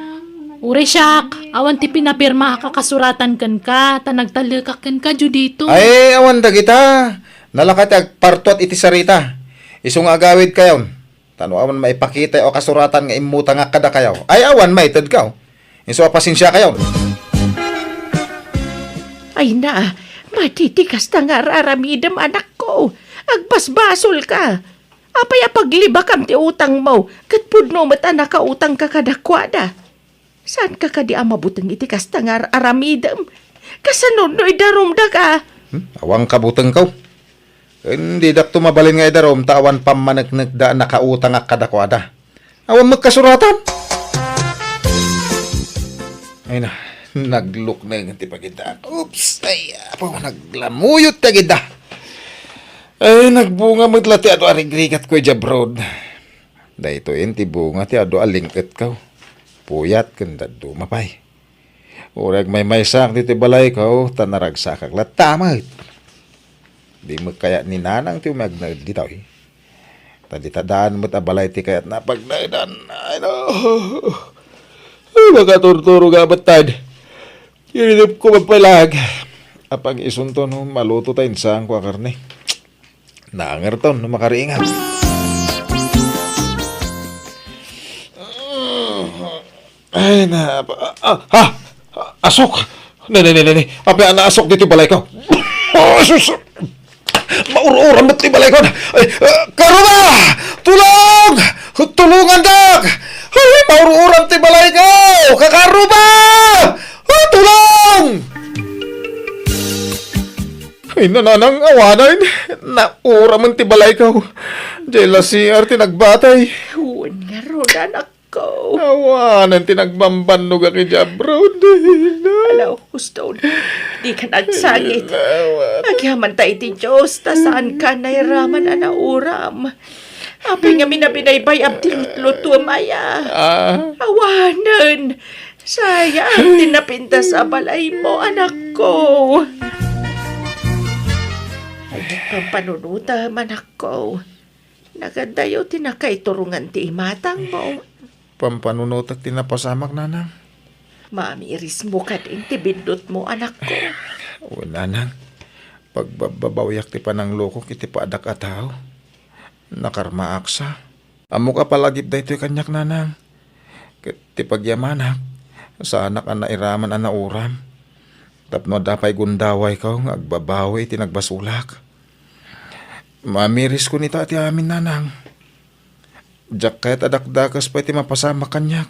Uri siyak, awan ti pinapirma kakasuratan kan ka, tanagtalekak kan ka dito. Ay, awan da kita. Nalakat ag partot iti sarita. Isong agawid kayon. Tano awan maipakita o kasuratan nga imuta nga kada kayaw. Ay, awan maited kaw. Iso apasinsya kayon. Ay na, matitikas na nga raramidam anak ko. Agbasbasol ka. Apay pagliba kam ti utang mo. Kat pudno mata nakautang ka kadakwada. Saan ka kadi amabutang itikas na nga aramidam? Kasanunoy darumda ka. Awang kabuteng kaw. Hindi dak tumabalin nga idarom, tawan pamanagnig da nakautang nga kadakwada. Awan magkasuratan. Ay na, nagluk na yung tipagida. Oops, ay, apo, naglamuyot tagida. Ay, nagbunga maglati ato arigrigat ko jabrod. Da ito yun, tibunga ti ado alingket kaw. Puyat kanda dumapay. Urag may sak dito balay kaw, tanaragsakak latamay. Di mo kaya ni nanang ti umagnad ditaw eh. Tadi tadaan mo't abalay ti kaya't napagnaidan. Ay no. Ay, makaturturo ga batad. Kinidip ko magpalag. Apag isunto no, maluto tayo sa ang kwa karne. Naangarton no makariingat. Ay na. Asok. Nene. Apa na asok dito balay ko. Sus. Maur-uran ba't ti balay ko? Ay, Karuna! Tulong! Tulungan dak! Ay, maur-uran ti balay ko! Kakaruba! Tulong! Ay, nananang awanan. Naura man ti balay ko. Jela si Arte nagbatay. Huwag nga ron anak ko. Awanan ti nagbambanog ang ijabrod. Alaw, gusto. Di ka nagsangit. Agyaman tayo ti Diyos, ta saan ka nairaman anauram. Apay nga minabinaybay abdi luto maya. Awanan. Sayang, tinapinta sa balay mo, anak ko. Ay, pampanunuta, anak ko. Nagandayo, tinakaiturungan ti imatang mo. Pampanunutak tinapasamak nanang. Mamiris mo ka din, tibindot mo, anak ko. O nanang, pagbabawyak ti panang loko kiti paadak ataw. Nakarma aksa. Amo ka palagip da ito'y kanyak nanang. Ti pagyamanak, sa anak ang nairaman ang nauram. Tapno dapay gundaway ka, agbabawi ti nagbasulak. Mamiris ko nita ti amin nanang. Diyak kahit adakdakas pa iti mapasama kanyak.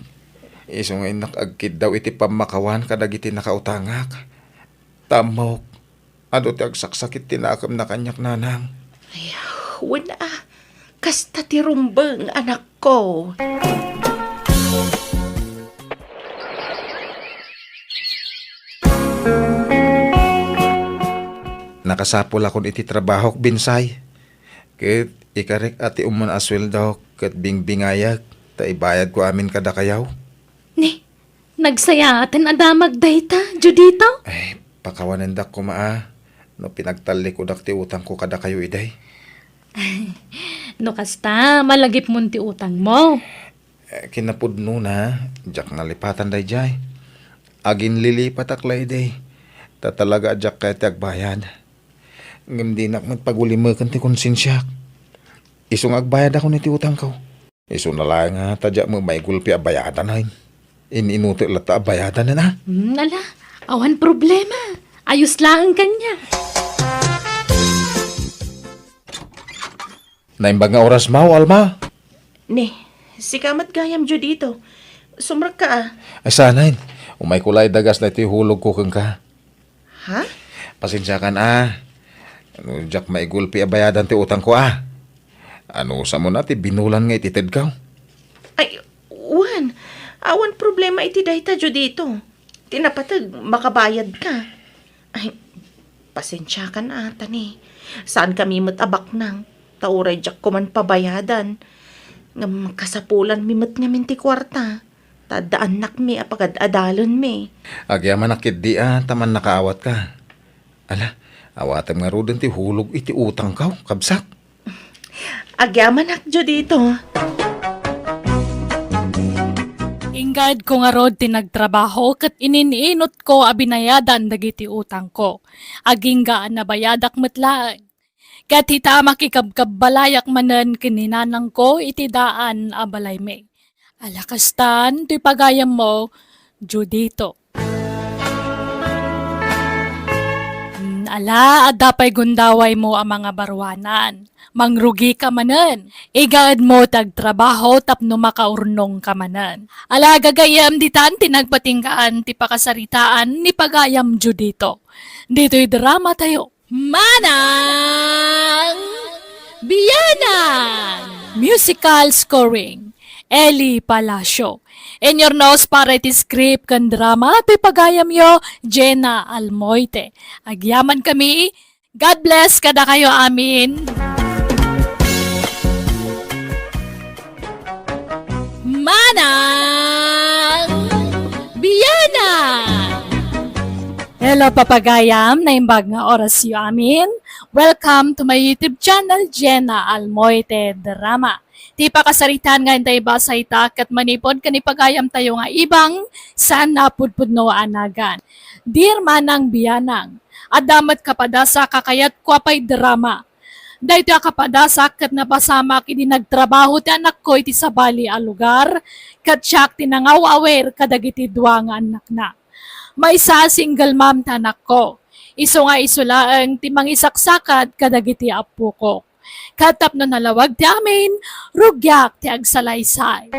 Iso nga nakagkid daw iti pamakawan kadag iti nakautangak. Tamok. Ado ti agsaksakit tinakam na kanyak nanang. Wala. Kasta ti rumbeng, anak ko. Nakasapol akon iti trabaho binsay. Ket ikarek ati umman asweldo ket bingbingayag. Ta ibayad ko amin kada kayaw. Ni, nagsayatan adamag dayta, Judito? Ay, pakawanan dak ko maa. No pinagtali ko dak ti utang ko kada kayo iday. No kasta, malagip mo ti utang mo. Kinapudno na, jak nalipatan day jay. Agin lilipat aklay day. Ta talaga jak kaya ti agbayad. Ngam di nak magpagulimakan ti konsensyak. Isong agbayad ako ni ti utang ko. Iso na lang nga, tadya mo may gulpi abayadan hain. Ininuti lata abayadan na na. Ala, awan problema. Ayos lang ang kanya. Naimbag nga oras mau, Alma. Ni, si kamat gayam dyo dito. Sumrak ka ah. Ay sanayin, umay kulay dagas na iti hulog ko kang ka. Ha? Pasensya ka na. Ano, jak may gulpi abayadan ti utang ko Ano sa mo na ti binulan nga ititid ka? Ay, Juan. Awan problema iti dayta dyo dito. Tinapatag, makabayad ka. Ay, pasensya ka na ata ni. Saan kami matabak nang? Tauray jak ko man pabayadan. Nga kasapulan mimot nga minti kwarta. Tadaan nak mi apagad adalon mi. Agyaman nakit di taman nakaawat ka. Ala, awatam nga rodon ti hulog iti utang kaw, kabsak. Agyaman nak jo dito. Ingad ko nga rod tinagtrabaho kat inininot ko abinayadan dagiti utang ko. Aginggaan na bayadak matlaan. Kat hita makikabkabalayak manen kininanang ko iti daan abalay me. Alakastan, tuy pagayam mo, Judito. Ala, adapay gundaway mo ang mga barwanan. Mangrugi ka manen. Igaad mo tagtrabaho tapno makaurnong ka manen. Ala, gagayam ditan tinagpatingkaan ti pakasaritaan ni pagayam Judito. Dito'y drama tayo. Manang Biyanan! Musical scoring. Eli Palacio. In your nose para iti script kan drama, ti pagayam yo, Jenna Almoite. Agyaman kami, God bless kada kayo amin. Manang Biyanan! Hello papagayam, naimbag nga oras yo amin. Welcome to my YouTube channel, Jenna Almoite Drama. Ti pakasaritan nga intay basay ta kat manipod kanipagayam tayo nga ibang saan napudpud no anagan. Dear Manang Biyanang, adamat kapadasa kakayat ko apay drama. Dahito kapadasa kat napasama kidi nagtrabaho ti anak ko iti sabali a lugar kat siyak tinangaw-awer kadagiti dua nga anak na. May isa single mom ta anak ko. Iso nga isulaang timang isaksakad kadagiti apo ko. Katap no nalawag ti amin, rugyak ti agsalaysay.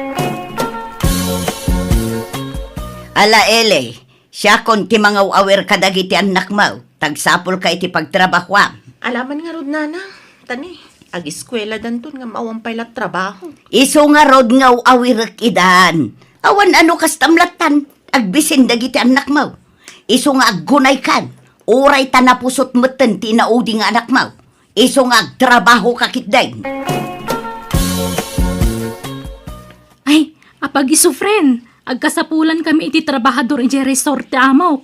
Ala ele, siya kon ti mga awer kadagiti anak mo, tagsapol ka iti pagtrabahuam. Alaman nga rod nana. Tani, ag-eskwela danton nga maawampay lat trabaho. Iso nga rod nga awer idan. Awan ano kastamlatan, agbisin dagiti anak mo. Iso nga aggunay kan, oray tanapusot meten ti naudi nga anak mo. Iso nga agtrabaho kakitday. Ay, apag iso friend, agkasapulan kami iti trabahador iti resort ti amaw.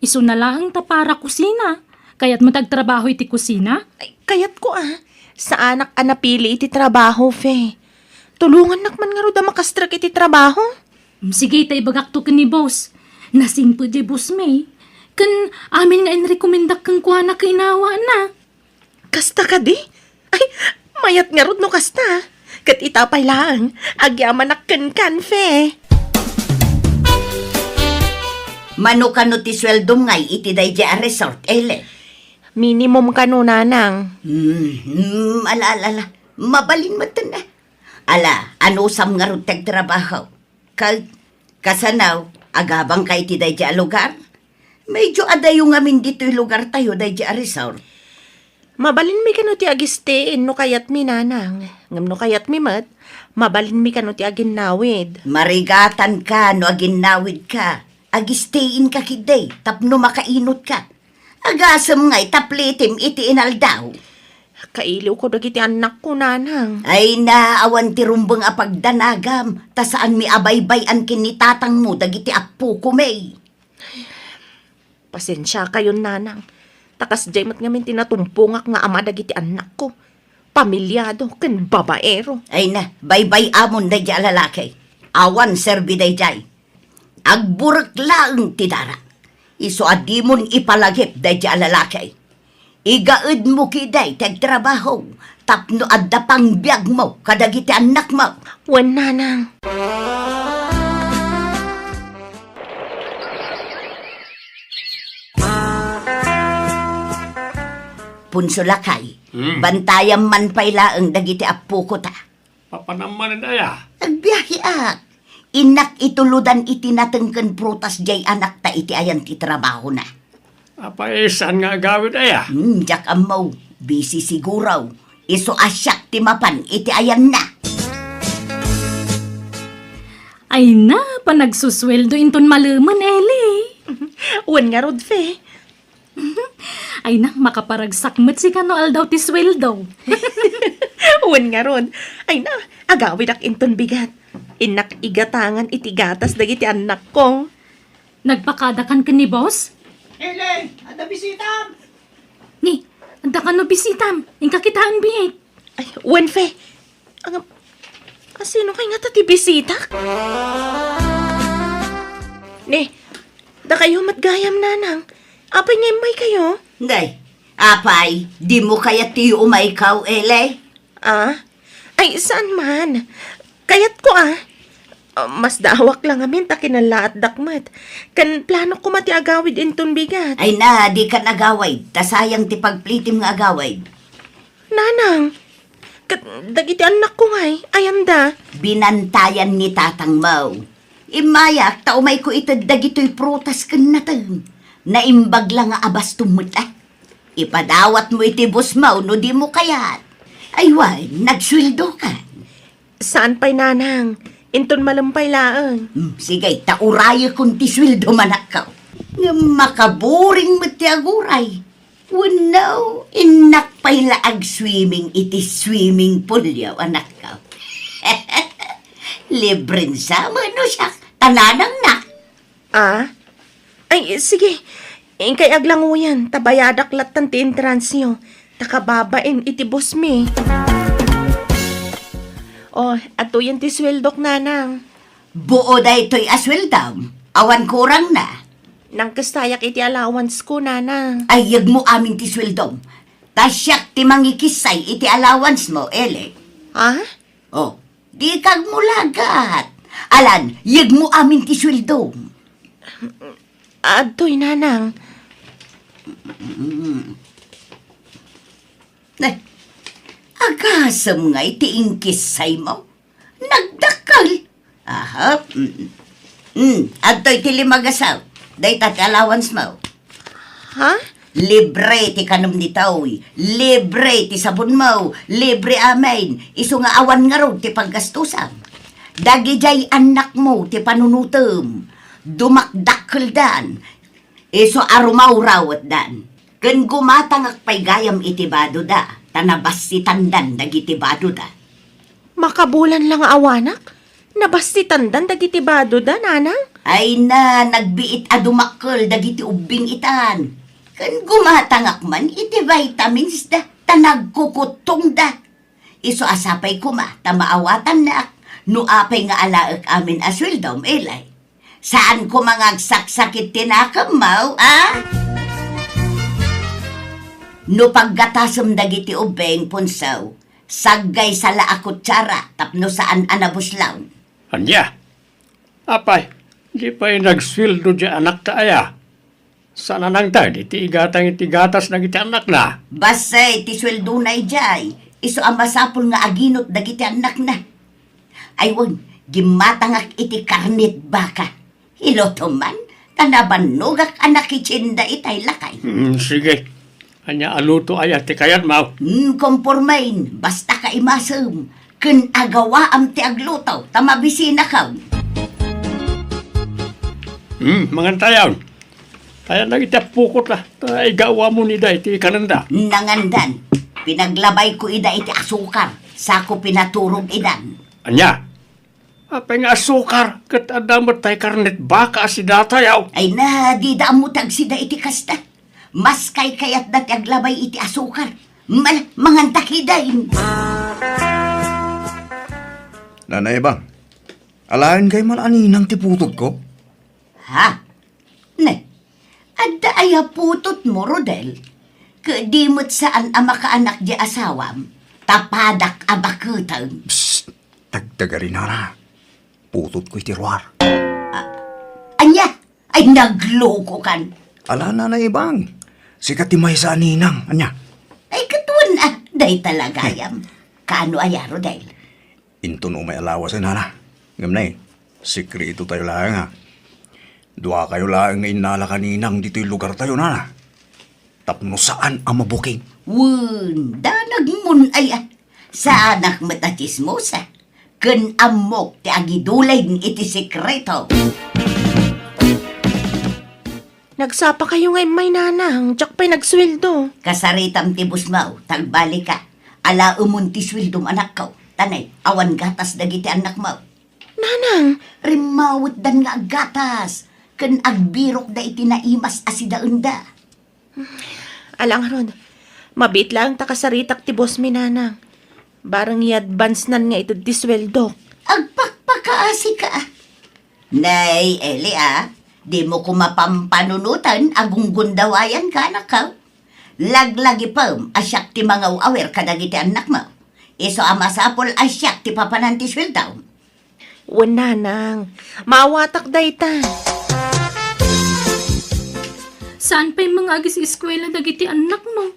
Iso na lang ta para kusina. Kaya't mo tagtrabaho iti kusina? Ay, kayat ko sa anak anapili iti trabaho, fe. Tulungan nakman nga rod makastrak iti trabaho. Sige, tay bagak to ni boss. Nasing po di boss may. Kan amin nga inrekomendak kang kuha na kainawa na. Kasta ka di? Ay, mayat nga rod no kasta. Kat itapay lang, agyaman nakkan fe. Mano kano ti sweldom ngay iti dayja a resort, ele. Minimum ka no, nanang. Ala, mabalin mo ito na. Ala, ano sam nga rin tagtrabaho? Kasanaw, agabang kay ti dayja a lugar? Medyo adayo ngamin dito yung lugar tayo dayja a resort. Mabalin mi kano ti agistiin no kayat mi, nanang. Ngam no kayat mi mat, mabalin mi kano ti aginawid. Marigatan ka, no aginawid ka. Agistein ka kiday, tapno makainot ka. Agasam nga'y taplitim iti inaldaw. Kailiw ko dagiti anak ko, nanang. Ay naawan ti rumbang apagdanagam, ta saan mi abaybay-an kinitatang mo dagiti apo ko may. Pasensya kayo, nanang. Takas jay mat ngamin tinatumpungak nga ama dagiti anak ko. Pamilyado, ken babaero. Ay na, baybay amon day di alalaki. Awan serbi day jay. Agburak laang tidara. Iso adimon ipalagip day di alalaki. Igaed mo kiday tagtrabaho. Tapno adda pang biyag mo kadagiti anak mo. Wen, nanang. Punso lakay. Bantayam man paylaang dagiti apo ko ta. Papanaman na ya. Agbiyahe ak. Inak ituludan iti natengken prutas jay anak ta iti ayan ti trabaho na. Apa saan nga gawin na ya? Jak amaw, busy siguraw. Iso asyak ti mapan iti ayan na. Ay na, panagsusweldo inton malaman, Eli. Wen nga rod, fe. Ay na, makaparagsak si kano aldaw ti sweldo. Wen nga rod. Ay na, agawid ak inton bigat. Inak igatangan iti gatas dagiti anak ko. Nagpakadakan ka ni boss? Ele, ada bisita! Ni, anda ka no bisitam. Ingka kitaan biik. Ay, Wenfe. Sino kay nga tati bisita? Ne, da kayo matgayam nanang. Apay nga may kayo? Day, apay, di mo kaya ti umaikaw, ele? Ah? Ay, saan man? Kayat ko mas daawak lang amin ta kinalaat dakmat. Kan plano ko mati agawid inton bigat. Ay na, di ka nagaway. Tasayang ti pagplitim nga agaway. Nanang, dagiti anak ko ngay, ayam da. Binantayan ni tatang mo. Imayak, taumay ko ito dagito'y prutas kan natin. Naimbag lang nga abas tumutla. Ipadawat mo iti bus mo, no di mo kayat. Ay why, nagsweldo ka. Saan pa'y nanang? Inton malampay laang. Sige, tauraya kung ti sweldo manakaw. Nga makaburing mo ti aguray. Wano, inak pa'y laag swimming iti swimming pool yaw, anak ka. Libren sa no siya, tananang na. Ay, sige. Kay aglanguyan, tabayadak latan ti intransyo. Takababain iti boss mi. Oh, ato yan ti sweldok nanang. Buo da ito'y asweldam. Awan kurang na. Nang kastayak iti allowance ko, nanang. Ayag mo amin ti sweldom. Tasyak ti mangikisay iti allowance mo, ele. Ha? Oh, di kag mulagat. Alan, yag mo amin ti sweldom. Adoy, nanang. Nay, agasam nga iti ingkisay mo. Nagdakal. Aha. Adto'y ti limagasaw. Day tati allowance mo. Ha? Libre ti kanom ni taoy. Libre ti sabon mo. Libre amin. Iso nga awan nga ro ti paggastusan. Dagi jay anak mo ti panunutom. Dumakdakkel dan. Iso arumaw rawat dan. Ken gumatangak pay gayam iti bado da. Tanabas si tandan dagiti bado da. Makabulan lang awanak? Nabasti tandan dagiti bado da, nanang? Ay na, nagbiit a dumakkel dagiti ubing itan. Ken gumatangak man iti vitamins da. Tanagkukutong da. Iso asapay kuma, tamaawatan na. No apay nga alaek amin aswildom, elay. Saan ko mangagsaksakit tinakamaw, No paggatasam dagiti ubeng punsaw, saggay sa laakot tsara, tapno saan anabuslaw. Anya? Apay, di pa'y nagsweldo di anak ta aya. Sana nang tayo, iti igatang na iti anak na. Basay, ti sweldo na ijay, iso ang masapul nga aginot dagiti anak na. Aywan, gimatangak iti karnit baka. Hiloto man, tanabanugak anak itsinda itay lakay. Sige. Anya aluto aya ti kayat mau. Kompormain, basta ka imasam. Kun agawa am ti agluto, tamabisina ka. Mga tayaw. Kaya nagitapukot na. Igawa mo ni da iti kananda. Nangandan, pinaglabay ko ida iti asukar. Sako pinaturog idan. Anya? Apay nga asukar. Kat adamot tay karnet baka si datayaw. Ay na, di da amutag sida iti kasta. Mas kay kayat dati aglabay iti asukar. Mangantakidain. Nanay bang, alain kay malaninang tiputod ko? Ha? Ne, adda aya putot mo, Rodel. Kadimot saan ang makaanak di asawam. Tapadak abakutang. Psst, tagdagarin na. Putot ko itiruar. Anya, ay nagloko kan. Ala nanay bang, sikat timay sa aninang, anya. Ay katuan na, day talagayam. Kaano aya, Rodel? Inton umay alawas na na. Ngamnay, sikrito tayo lang ha. Dua kayo lang nga inala kaninang dito'y lugar tayo na. Tapno saan ang mabuking? Wun, danagmun ay sa anak matatismosa. Kun amok ti agidulay iti sekreto. Nagsapa kayo ngay may nanang, jak pa'y nagsweldo. Kasaritam ti busmaw, tagbalik ka. Ala umunti swildom anak ko. Tanay, awan gatas dagiti anak mo. Nanang, Rimawit dan nga gatas. Kan agbirok da iti naimas asidaon da. alang ron. Mabit lang takasaritak ti boss mi, nanang. Barang i-advance nan nga ito di sweldo. Agpakpakaasi ka. Nay, Eli di mo ko mapampanunutan agong gundawayan ka na ka. Laglagi pa asyak ti mga awer kadagiti anak mo. Iso amasapol asyak ti papananti sweldaw. Wan, nanang. Maawatak day ta. Saan pa yung mga agis eskwela dagiti anak mo?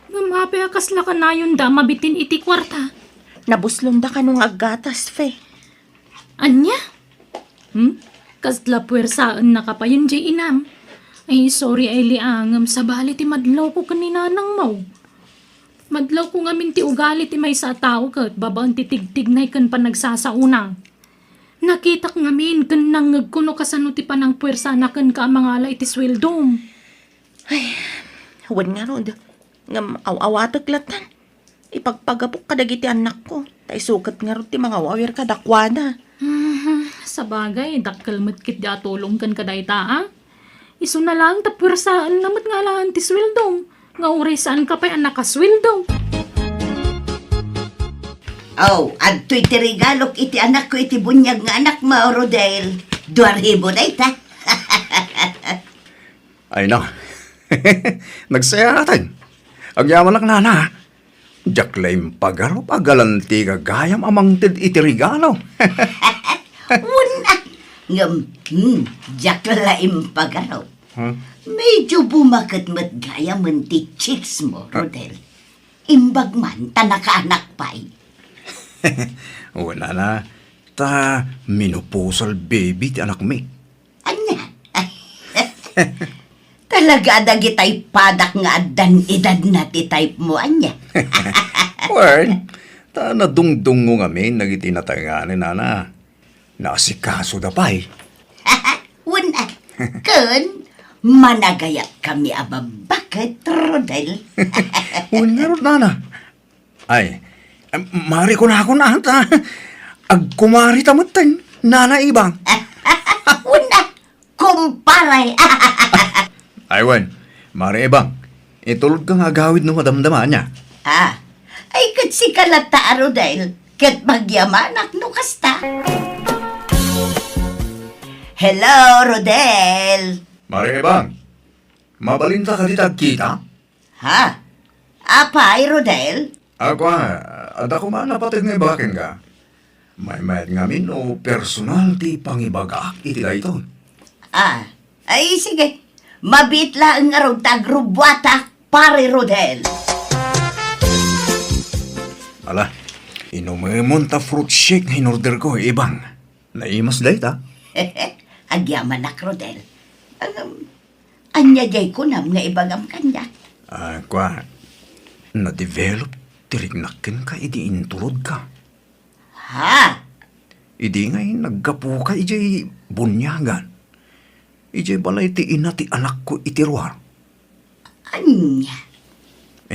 Nga mapiakas la ka na yun da mabitin iti kwarta. Nabuslong da ka nung aggatas, fe. Anya? Kasla puwersaan na ka pa yun, Jay Inam. Ay, sorry, Eli Angam. Sa bali ti madlaw ko kaninanang mo. Madlaw ko nga minti ugali ti may sa tao kat babaan ti tigtignay kan pa nagsasaunang. Nakita ko nga min kan nangag kuno kasano ti panang puwersa na kan ka mga iti sweldom. Wan nga ron. Nga awatak latan. Ipagpagapok kadagiti anak ko. Tay sukat nga ron ti mga wawir kadakwana. Sa bagay, dakkel matkit di atulong kan kadayta, Iso na lang tapwersaan namat nga lang ti sweldom. Nga uray saan ka pa yung nakasweldo. Oh, adto iti regalok iti anak ko iti bunyag nga anak mo, Rodel. 2,000 na ita. Ay na. Nagsaya natin. Agyaman lang nana. Jaklaim pagaro pagalanti kagayam amang tid iti regalo. Una. Jack laim pagaraw. Medyo bumakat mat gaya man ti chicks mo, Rodel. Imbag man, tanaka-anak pa'y. Wala na. Ta minupusal baby ti anak mi. Anya? Talaga dagitay padak nga adan edad na ti type mo, anya. Well, ta nadungdungo kami nagitinatayanganin nana. Nasikaso da pa'y. Una, kun, managayat kami bakit, Rodel? Wala ron nana. Ay, mari ko na ako na ta. Agkumari tamatang nana ibang. Una, kumparay. Aywan, mari ibang. Itulog kang agawid ng madamdaman niya. Ay kat si kalata, Rodel. Kat magyamanak no kasta. Hello, Rodel. Mari ibang, mabalinta ka ditag kita? Apay, Rodel? Ako ada ko man napatid nga ibakin ka. May mayat ngamin o personal ti pangibagak iti dayton. Ay sige. Mabitla ang araw tagrubwata, pare Rodel. Ala, inumemon ta fruit shake na in-order ko, ibang. Naimas day ta. Agyaman na, Rodel. Anya jay ko nam nga ibagam kanya. Kwa, na-develop tirignakin ka, idi intulod ka. Idi ngay naggapu ka, ijay bunyagan. Ijay balay ti ina ti anak ko itiruar. Anya?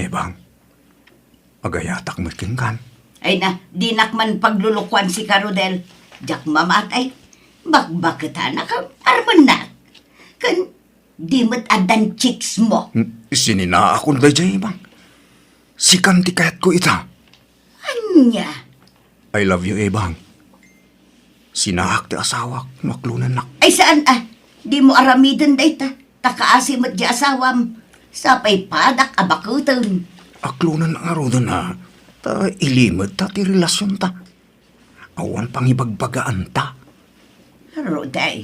Bang, agayatak matkin kan. Ay na, dinakman paglulukwan si Rodel. Jak mamatay. Bakbakita na ka, armanak. Kan, di mo't adan chicks mo. Sinina ako na jay, bang. Sikan ti kayat ko ita. Anya? I love you, bang. Sinahak ti asawak, maklunan nak. Ay saan di mo aramidin dayta. Takaasi mo't di asawam. Sapay padak abakutan. Aklunan ang arudan na. Ta ilimod ta ti relasyon ta. Awan pang ibagbagaan ta. Rodel.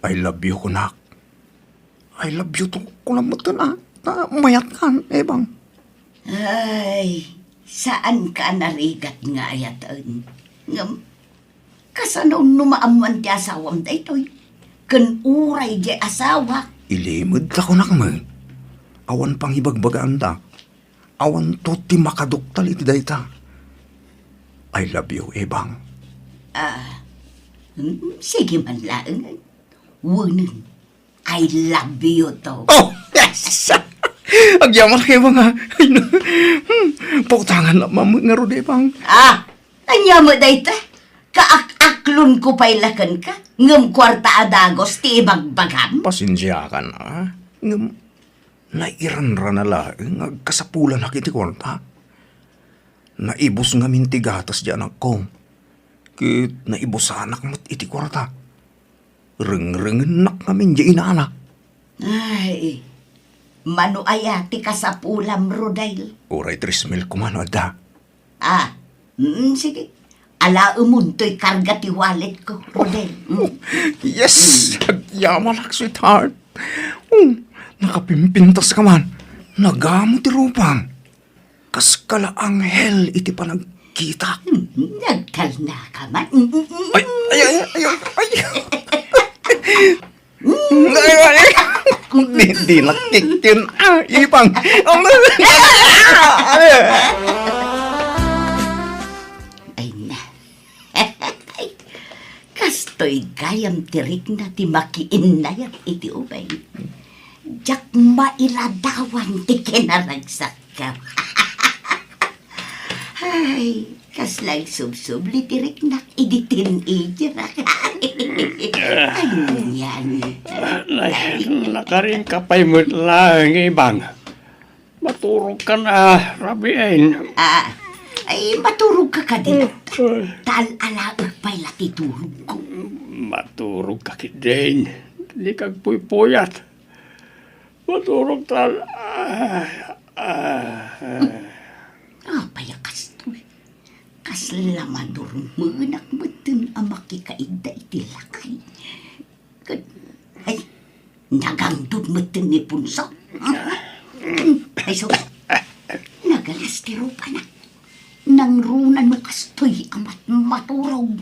I love you, kunak. I love you to kulamot na. Ta mayat kan, bang. Ay, saan ka narigat nga ayatan? Ngam, kasano numaamuan ti asawam da ito'y? Kan uray di asawa. Ilimod ta kunak mo. Awan pang ibagbagaan ta. Awan to ti makaduktal iti dayta. I love you, bang. Sige man lang. Wunin, I love you to. Oh, yes! Agyaman kayo mga, pautangan na mamang nga ro, bang. Anya mo dayta? Kaak-aklon ko pailakan ka. Ngam kwarta adagos ti ibagbagam. Pasensya ka na. Ngam, nairan na lang ang kasapulan na kiti kwarta. Naibos nga mintigatas di anak ko. Kit naibos sa anak mo't iti kwarta. Reng-rengen nak namin di inaanak. Ay, mano ayati ka sa pulam, Rodel. Uray 3,000 kumano da. Sige. Ala umunto'y karga ti wallet ko, Rodel. Yes! Agyaman ak, sweetheart. Nakapimpintas ka man. Nagamo ti rupang. Kas kala anghel iti panagkita. Nagkalna ka man. Ay, ay, ay, ay, ay. Ay, ay, ay. Di nakik yun. Ipang. Ay na. Kastoy gayam tirik na ti makiin na yan iti ubay. Jak mailadawan ti kinaragsak ka. Ay, kaslay sub-sub litirik na iditin idirak. Ay, yan. Nakarin ka pa'y lang ibang. Maturog ka na, Rabiain. Ay, maturog ka ka din. Tal-alaag pa'y latitulog ko. Maturog ka kidain. Di kag puypuyat. Maturog tal. Payakas to. Kaslamadur manak meten ang makikaida iti lakay. Ay, nagangdod meten ni punso. Ay, so, nagalas tiro pa na. Nang runan mo kastoy amat maturog.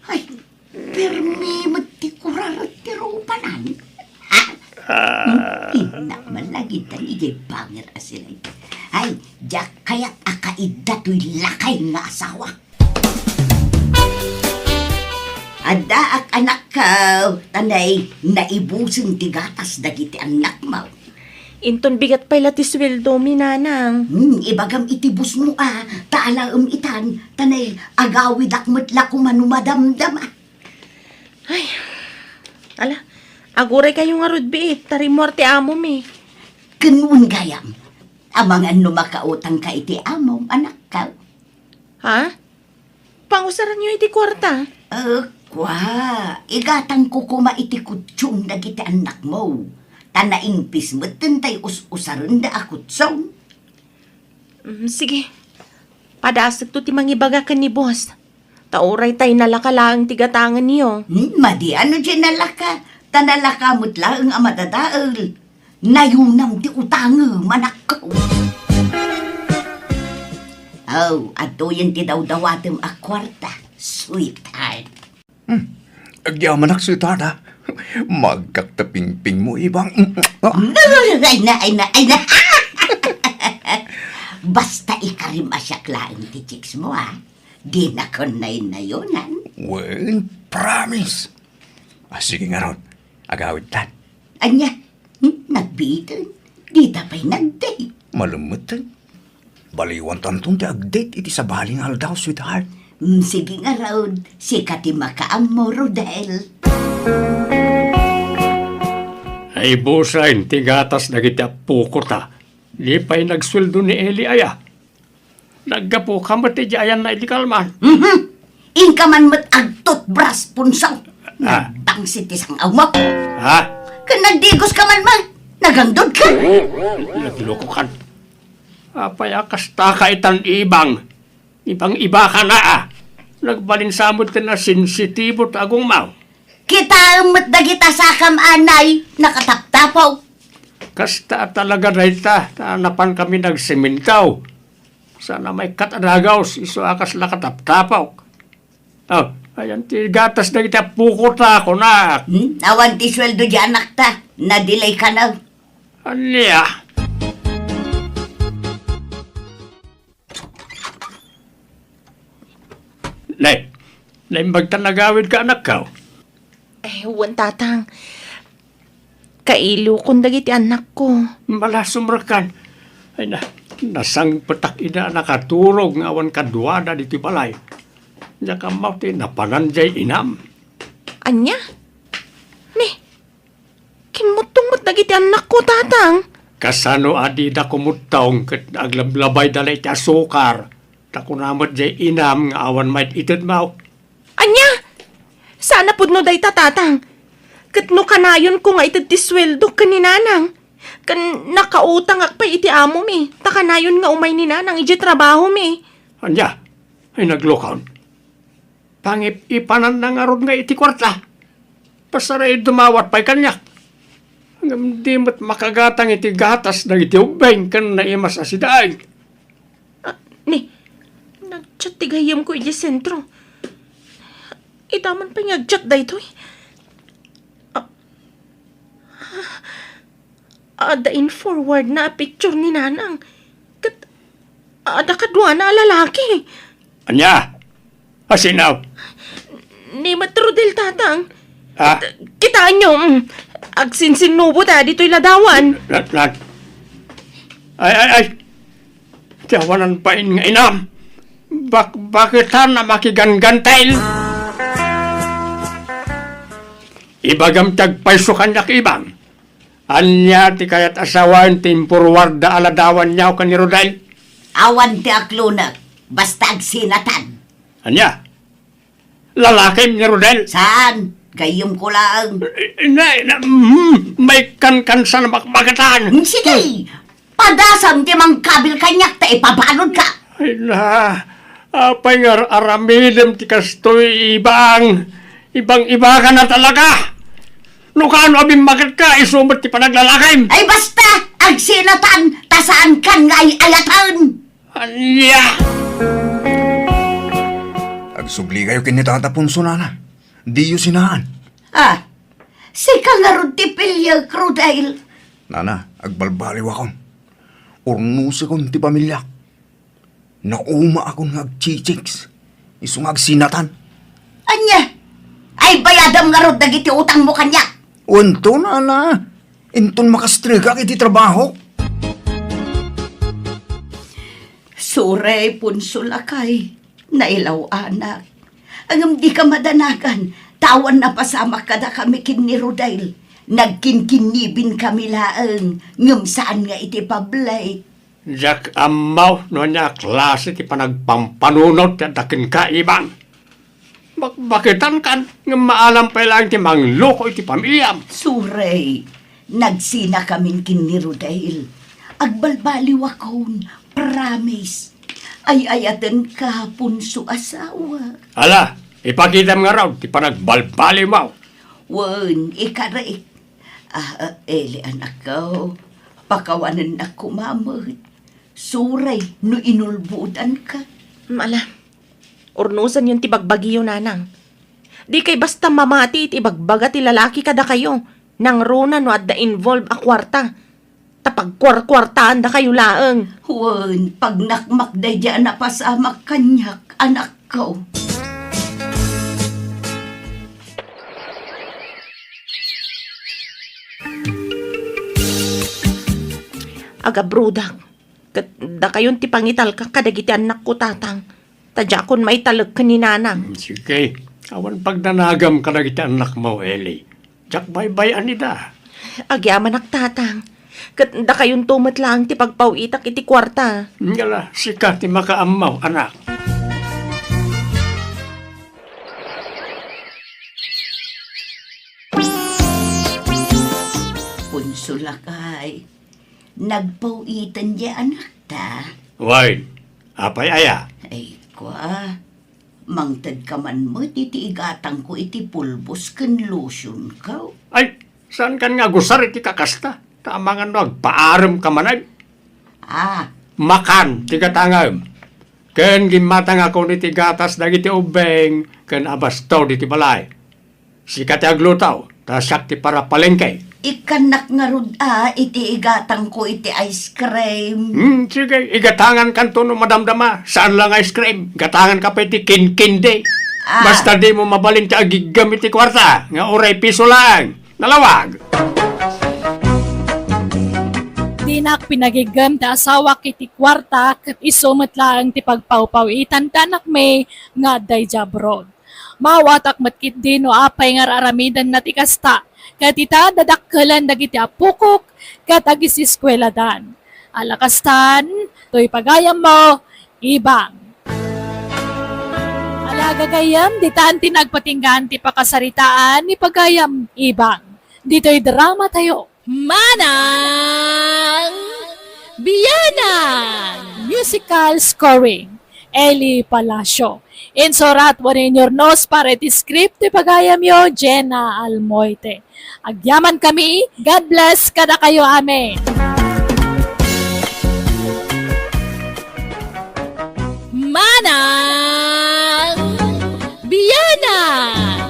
Ay, permi matikurar tiro pa na. Inak malagi tani jay bangir asilay. Ay, jak kaya't akaida to'y lakay nga asawa. Ada ak anak ka, tanay, naibusin ti gatas dagiti anak mo. Inton bigat pa'y latisweldo, minanang. Ibagam itibus mo taala itan, tanay, agawid akmatla kumanumadamdam Ala, aguray kayo nga rudbi, tarimorte amo mi. Kanun gayam, amangan no makautang ka iti amom, anak ka. Ha? Pangusaran nyo iti kwarta? Igatang ko kuma iti kutsyon dagiti anak mo. Tanaing pismeten tay us-usaran da akutsong. Sige. Padasag to ti mangibaga ka ni boss. Tauray tay nalakalaang tigatangan niyo. Madi ano dyan nalaka? Tanalakamot lang ang madadaal. Nayunam ti utang manak ko. Ato yan ti daw-dawatem a kwarta. Sweetheart. Agyaman ak, sweetheart, ha? Magkaktaping-ping mo, ibang. Ay na. Basta ikarim asyaklaan ti chicks mo, Di na ko na yonan. Well, promise. Sige nga ron. Agawid tan. Anya, nagbitin. Di tapay nag-date. Malumutan. Baliwan tantong ti ag-date iti sa baling aldaw, sweetheart. Sige nga raw, si Katimakaam mo, Rodel. Ay busain, tigatas na kita puko ta. Di pa'y nagsweldo ni Eli aya. Naggapo ka mati di ayan na ilikalman. Inka man mat agtot bras punsaw. Nagdang sitisang awmak. Ha? Kanagdigos ka man man. Nagangdod ka. Nagloko kan. Apay akas taka itan ibang. Ibang-iba ka na Nagbalin samot ka na sensitibo tagong mau. Kita mat dagita sakam anay. Nakataptapaw. Kasta talaga rayta. Tanapan kami nagsemintaw. Sana may katadagaw. Iso akas lakataptapaw. Ayan ti gatas na kita pukota ako na. Awan ti sweldo di anak ta. Nadelay ka na. Anya? Nay, naimbagtan nagawid ka anak ka. Huwag tatang. Kailo kong dagiti anak ko. Malasumrakan. Ay na, nasang patak ina nakaturog nga awan kadwada diti balay. Diya ka mo ti napanan jay inam. Anya? Ni, kimutong dagiti anak ko, tatang. Kasano adi da kumutaong kat aglablabay dalay ti asukar. Takunamot jay inam nga awan may itid mo. Anya? Sana pud no day tatang. Kat no kanayon ko nga itid ti sweldo kaninanang. Kan nakautang ak pa iti amo mi. Ta kanayon nga umay ni nanang iti trabaho mi. Anya, ay naglokon. Pangip-ipanan na nga ron nga iti kwarta. Pasaray dumawat pa'y kanyak. Hanggang di mo't makagatang iti gatas na iti ubeng kan na imas asidaig. Ni, nagchat ti gayam ko iti sentro. Itaman pa nagchat da ito eh. Adain forward na picture ni nanang. Kat, ada kadwa na lalaki. Anya, asinaw. Ni Matrudel tatang. Ha? Kitaan nyo, agsinsinubo ta dito'y ladawan. Ay. Tiyawanan pa in nga inam. Bakit na makigangantail? Ibagam tagpaiso kanyak ibang. Anya ti kayat asawan timpurwar da aladawan niyaw ka ni Rodel. Awan ti aklunak, basta agsinatan. Anya? Lalaki ni Rodel? Saan? Gayom ko lang. May kansa na makmakatan. Sige, padasam ti mang kabil kanyak ta ipabalod ka. Ay na, apay nga aramidem ti kastoy ibang-iba ka na talaga. No kano abing makat ka, isumot ti panaglalakim. Ay basta, agsinatan, tasaan kan nga ayatan. Anya? Agsubli kayo kinitatapon sunana. Di yu sinaan. Si kangarod ti pilya, Crudail. Nana, agbalbaliw akon. Urnusa kon ti pamilya. Nauma akon nga agchichiks. Isong agsinatan. Anya? Ay bayadam nga rod dagiti utang mo kanya. Unto, nana. Inton makastriga iti trabaho. Suray punsulakay, nailaw anak. Ang di ka madanagan, tawan na pasama kada kami kin ni Rodail. Nagkinkinibin kami laang, ngam saan nga iti pablay. Jak amaw no niya klase ti panagpampanunot at dakin ka ibang. Bakitan kan nga maalam pa lang ti mangloko iti pamilyam. Suray, nagsina kami kin ni Rodail. Agbalbaliw akon, promise. Ay ayatan ka punso asawa. Ala, ipakita nga raw ti panagbalbali mo. Wan, ikaray. Eli anak ko, pakawanan na kumamot. Suray, no inulbudan ka. Mala, urnusan yung tibagbagiyo nanang. Di kay basta mamati iti ibagbaga ti lalaki kada kayo. Nang runa no at da involve a kwarta. Tapag kwartaan da kayo laeng. Wan, pag nakmakday dyan na pasamak kanyak, anak ko. Aga brudak. Da kayon ti pangital ka kadagiti anak ko tatang. Tadya kon may talag ka ni nanang. Sige, awan pagdanagam ka na kita anak mo, Eli. Jak bye-bye anida. Agyaman ak tatang. Kat da kayon tumat lang ti pagpawitak iti kwarta. Ngala, sika ti makaamaw, anak. Punsulakay, nagpawitan niya anak ta. Why? Apay aya. Ay, kwa, mangtad ka man mo, titiigatang ko iti pulbos kan lotion ka. Ay, saan kan nga gusar iti kakasta? Tama nga nagpaaram ka manag. Makan, tigatangam. Ken gimatang ako ni tigatas dagiti ubeng, ken abastaw diti balay. Sikat aglutaw, tasak ti para palengke. Ikanak nga rod iti igatang ko iti ice cream. Sige, igatangan kan to no madamdama. Saan lang ice cream? Gatangan ka pa iti kin-kinde. Basta di mo mabalin ti agigam iti kwarta, nga oray piso lang. Nalawag. Di Inak pinagigam ta asawa kiti kwarta kat isumat lang ti pagpawpaw itantanak may nga day jabrod. Mawatak matkit din no apay nga aramidan na ti kasta. Kat ita dadakkelan dagiti apukok kat agis eskwela dan. Alakastan, to'y pagayam mo, ibang. Alagagayam, ditaan tinagpatinggan ti pakasaritaan ni pagayam, ibang. Dito'y drama tayo. Manang Biyanang! Musical scoring. Eli Palacio. Insurat wanin your nos para iti script ti pagayam yo, Jenna Almoite. Agyaman kami, God bless kada kayo, amen. Manang Biyanang!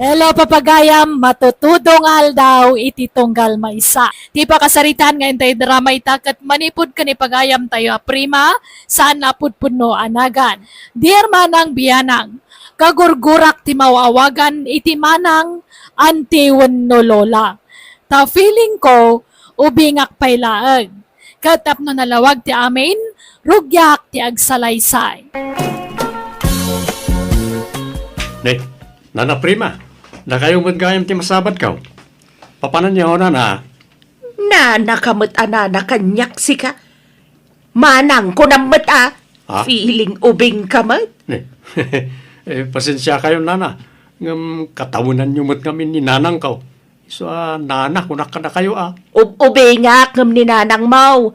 Hello papagayam, matutudong aldaw iti tunggal maisa. Ti pakasaritan nga intay drama itakat manipod ka ni pagayam tayo prima, saan napudpudno anagan. Dear Manang Biyanang, kagurgurak ti mawawagan iti manang antiwen no lola. Ta feeling ko, ubingak pailaag. Katap no nalawag ti amin, rugyak ti agsalaysay. Ne, nana prima, na kayo magayam ti masabat ka. Papanan niyo na. Nanakamot na kanyak si ka. Manang ko namat Ha? Feeling ubing kamat. Ne, pasensya kayo nana. Ngam katawunan niyo mat kami ni nanang ka. So, nana, kunak ka na kayo Ubingak ngam ni nanang mau.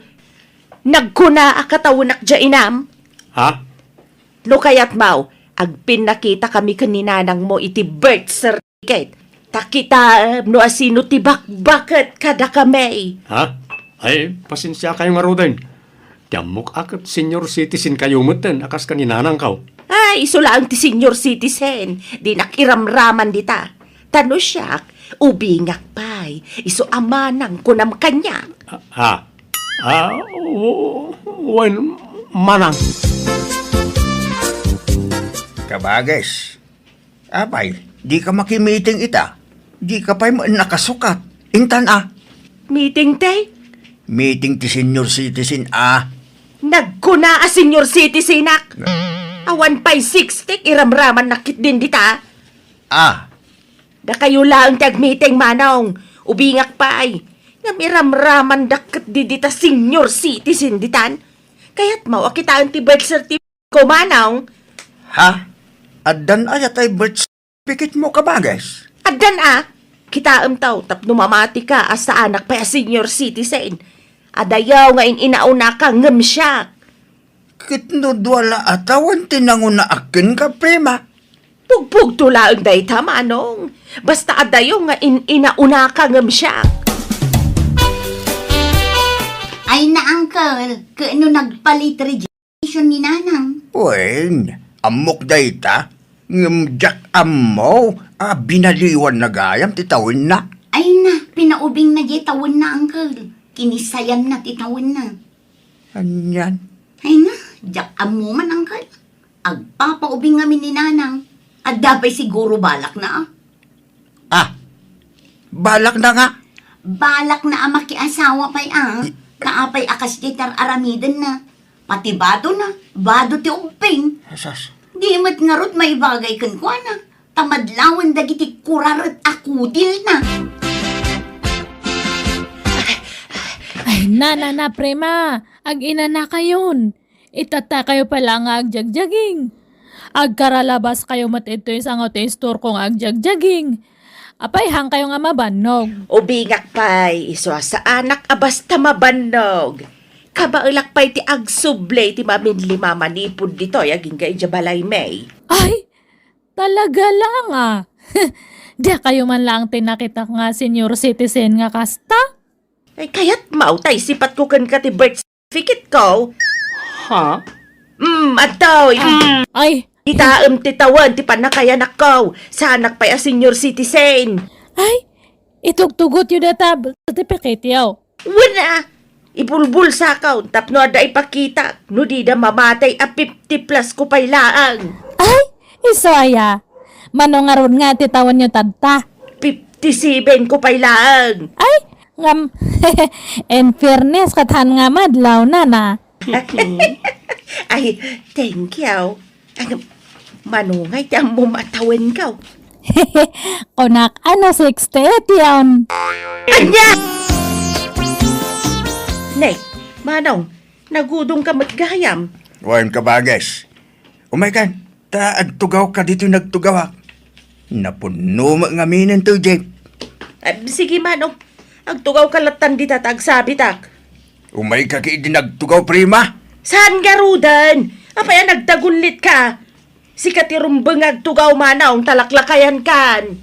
Nagkuna akatawunak dya inam. Ha? No kayat mau, agpin nakita kami kaninanang mo iti birth certificate. Takita no asino ti bakbaket kada kami. Ha? Ay, pasensya kayo marudan. Tiamok akat senior citizen kayo mutan akas ka ni nanang ka. Ay, iso lang ti senior citizen. Di nakiramraman dita. Tano siyak, ubingak pay. Iso amanang kunam kanya. Ha? Wan manang. Kabages. Apay, di ka makimiting ita. Di ka pa'y nakasukat. Intan Meeting tay? Meeting ti senior citizen Nagkuna a senior citizen ak. Awan pa'y 60 iramraman nakit din dita. Da kayo lang tag-meeting manong. Ubingak pa'y. Namiramraman dakit di dita senior citizen ditan. Kaya't mau akitaan ti birth certificate ko manong. Ha? Addan ayat ay birth certificate mo kabages. Adan kitaam taw tap numamati ka as sa anak pa senior citizen. Adayaw nga inauna ka ngem siya. Kitnudwala atawan tinanguna akin ka, prima. Pugpug tulaang day manong. Basta adayaw nga inauna ka ngem siya. Ay na, uncle. Kaano nagpalit registration ni nanang? Wen, amok dayta. Jack ammo, binaliwan na gayam titawin na. Ay na, pinaubing na tawon na, uncle. Kinisayan na titawon na. Anyan. Ay na, Jack amo man, uncle. Agpapaubing kami ni nanang. At dapay siguro balak na Balak na nga. Balak na makiasawa pa'y Kaapay akas gitar aramidan na. Pati bado na. Bado ti uping. Asas. Di mat ngarot may bagay kan kwa na. Tamadlawan dagiti kurarat akudil na. Ay, na, prema. Ag-ina na kayon. Itata kayo pala nga agjagjaging. Agkaralabas kayo matito isang ote store kong agjagjaging. Apay, hang kayo nga mabanog. Ubingak pay, iso sa anak basta mabanog. Kabailak pay ti agsublay ti maminli mamanipod dito, yaging kay jabalay may. Ay, talaga lang Di kayo man lang tinakita nga senior citizen nga kasta? Ay, kaya't mautay sipat ko kan ka ti birth certificate ko. Ha? Atoy. Ay, Itaam titawan ti panakayanak ko. Sa anak pa'y senior citizen. ay, itugtugot yun na certificate yaw. Wala. Ibulbul sa account. Tapno ada ipakita. No di na mamatay 50 plus ko pa'y laang. Ay, isaya. Manong aron nga titawan nyo tadta. 57 ko pa'y laang. Ay, Ngam, in fairness, katan nga madlaw na na. Ay, thank you. Ang manungay tiyang mumatawan ka. Konak, ano 60 yun? Anya! Nay, manong, nagudong ka maggayam. Wain ka bagas. Umay kan, agtugaw ka dito nagtugaw ha. Napuno ngaminan to, Jake. Sige manong, agtugaw kalatan di tatag sabi tak. Umay ka kay nagtugaw prima. Saan ka rudan? Apaya nagtagulit ka? Si katirumbeng agtugaw manong talaklakayan kan.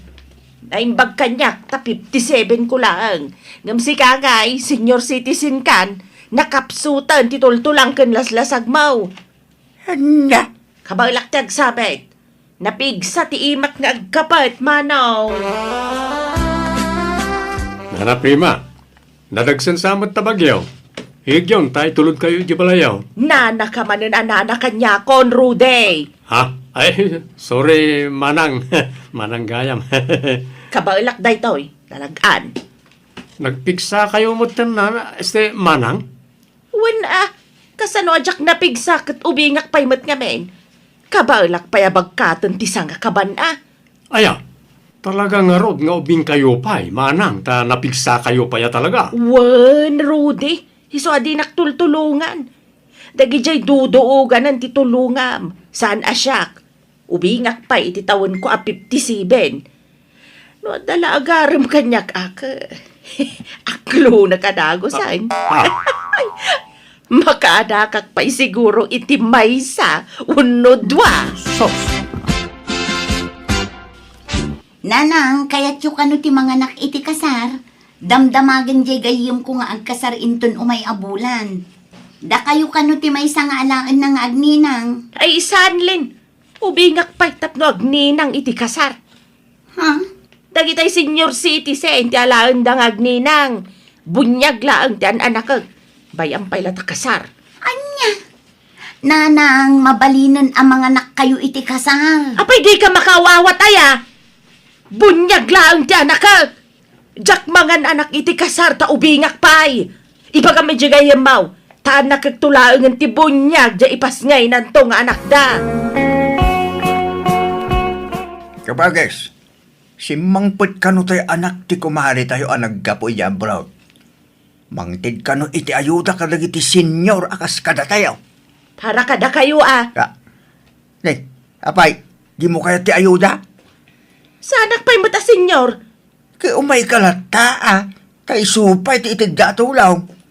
Naimbag kanyak, ta 57 ko lang. Ngam si kagay, senior citizen kan, nakapsutan titultulang kan laslasag mau. Anya? Kabalak tag sabit. Napigsa ti imak nga agkapat, manong. Nana prima, nadagsan sa amat tabagyaw. Higyon, tayo tulod kayo di palayaw. Nana ka manin anana kanya kon, Rude. Ha? Ay, sorry, manang. Manang gayam. Kabalak daytoy, talagaan. Nagpiksa kayo mo na, manang? Wen kasano ajak napigsa kat ubingak paymet nga men. Kabalak payabag katon ti sanga kaban Aya, talaga nga rod nga ubing kayo pa'y, manang, ta napigsa kayo pa ya talaga. Wen, Rudy, iso adi naktultulungan. Dagi jay dudoogan ang titulungam. Saan asyak? Ubingak pa ititawon ko 57. No, dala agaram kanyak aklo na kadago saan. Makaadakak pa'y siguro iti maysa, unodwa. Nanang, kaya't yung ano ti mga nak iti kasar, damdamagan jay gayim ko nga agkasar inton umay abulan. Da kayo kano ti may nga alaan ng agninang. Ay, isanlin. Ubingak pa'y tapno agninang iti kasar. Ha? Dagitay senior citizen ti alaan dang agninang. Bunyag laang ti anak bayang pa'y lata kasar. Anya? Nanang, mabalinan ang mga nak kayo iti kasar. Apay di ka makawawat aya. Bunyag laang ti anak Jak mangan anak iti kasar ta ubingak pa'y. Iba kami di gayam mau. Ta nakagtulaang ti bunyag di ipasngay nanto nga anak da. Kabagas, si mangput kano tayo anak ti kumari tayo ang naggapoy ya bro. Mangtid kano iti ayuda ka lagi ti senyor akas kada tayo. Para kada kayo Ka, ne, apay, di mo kaya ti ayuda? Sa anak pa'y mata senyor. Kaya umay kalata kay supay ti itigdatulaw.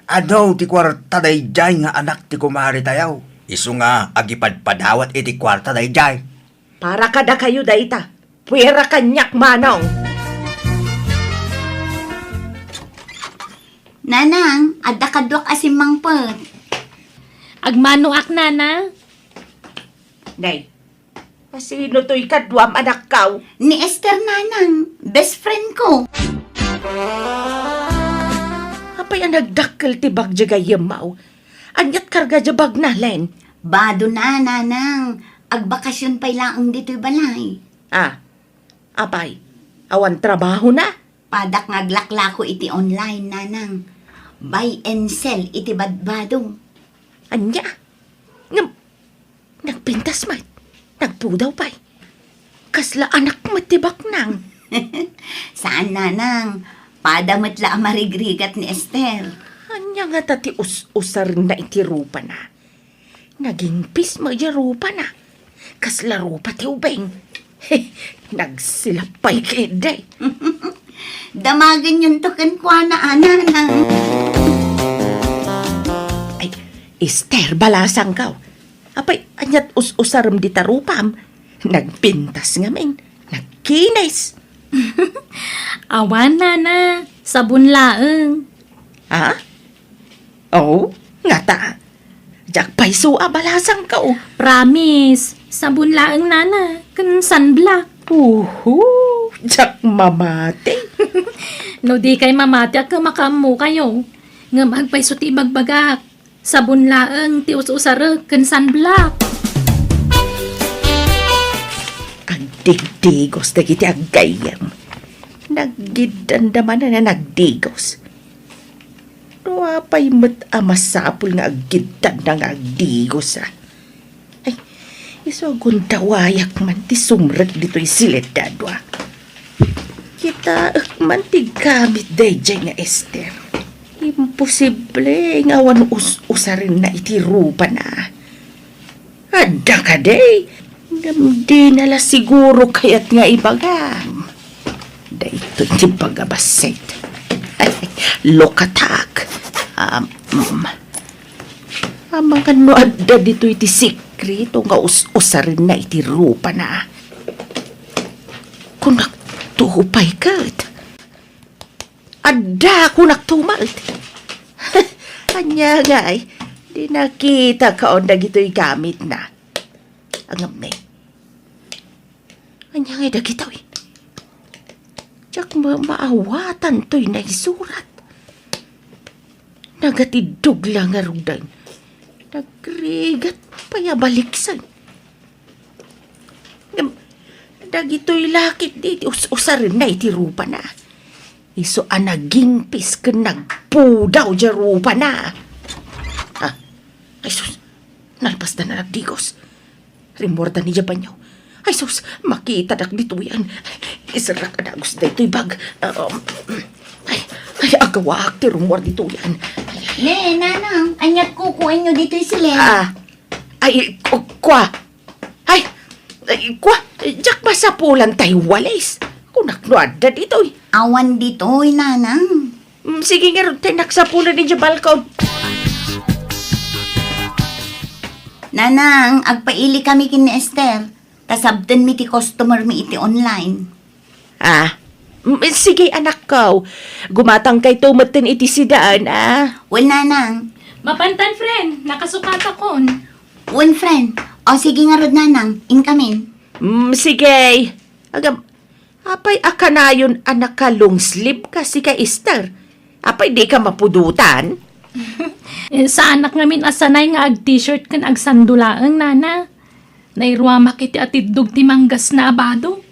Adaw ti kwarta day jay nga anak ti kumari tayo. Isu nga agipadpadawat iti kwarta day jay. Para kada kayo dayta. Puwera kanyak manong. Nanang, adda kadwak asim mangpet. Agmano ak nana. Nay, sino to'y kadwam anak kaw? Ni Esther nanang, best friend ko. Apay ang nagdakkel ti bagja gayam mau. Anyat karga jabag na len. Bado na, nanang. Agbakasyon pa'y laang dito'y balay. Apay, awan trabaho na. Padak ngaglaklako iti online, nanang. Buy and sell iti badbadong. Anya, nagpintas mat. Nagpudaw pa'y. Kasla anak matibak nang. Saan, nanang? Padamatla ang marigrigat ni Esther. Anya nga tati usar na iti rupa na. Naging pis rupa na. Kasla rupa ti ubeng. Nagsilapay kiday. Damagan yun to kankwa na, nanang. Ay, Esther, balasang kaw. Apay, anyat usaram di tarupam. Nagpintas nga men. Nagkinis. Awan nana. Sabon laeng. Oh, nga ta. Jak paiso balasang kaw. Promise. Sabon laeng nana. Kan sunblock. Jak mamate. No di kay mamati ak makamu kayo. Nga magpaiso ti bagbagak. Sabon laeng ti us-usarek kan sunblock. Ang digdigos na kiti agayam. naggidandaman na nagdigos. Pa'y amasapul nga agidan na nga agdigos Ay, iso agundawayak man ti sumrek dito'y siledadwa. Kita man ti gamit dayjay nga Esther. Imposible nga awan usarin na iti rupa na. Adda ka day. Di nala siguro kaya't nga ibagang. Dahito ti pagabasit. Ay, lokatak. Mga no adda dito iti sikrito nga usarin na iti rupa na. Kung nagtupay kat. Adda kung nagtumalt. Anya nga ay, di nakita ka o dagito'y gamit na. Ang amay. Anya nga dagito eh. Tiyak maawatan to'y naisurat. Nagatidog lang nga rudan. Nagrigat payabaliksan. Dagito'y lakit di usarin na iti rupa na. Iso naging pis ka nagpudaw dya rupa na. Ay sus, nalpas na nagdigos. Rimorda ni Japanyaw. Ay sus, makita dak dito yan. Isarak na gusto na ito'y bag. Ay, agawak ti rumor dito yan. Ne, nanang, anyat kukuin nyo dito sila. Kwa. Kwa, jak masapulan tayo walis. Kunaknuad na dito eh. Awan dito, nanang. Sige nga rin tayo naksapulan ni balkon. Nanang, agpaili kami kin ni Esther. Kasabten mi ti customer mi iti online. Sige anak ko. Gumatang kay tumatin iti sidaan Well, nanang. Mapantan, friend. Nakasukat akon. One friend. O sige nga rod, nanang. Inkamin. Sige. Apay akanayon anak ka long sleeve kasi ka Esther. Apay di ka mapudutan. Sa anak ngamin asanay nga ag-t-shirt kan agsandulaang nana. Nairwa makiti atidog ti manggas na abado.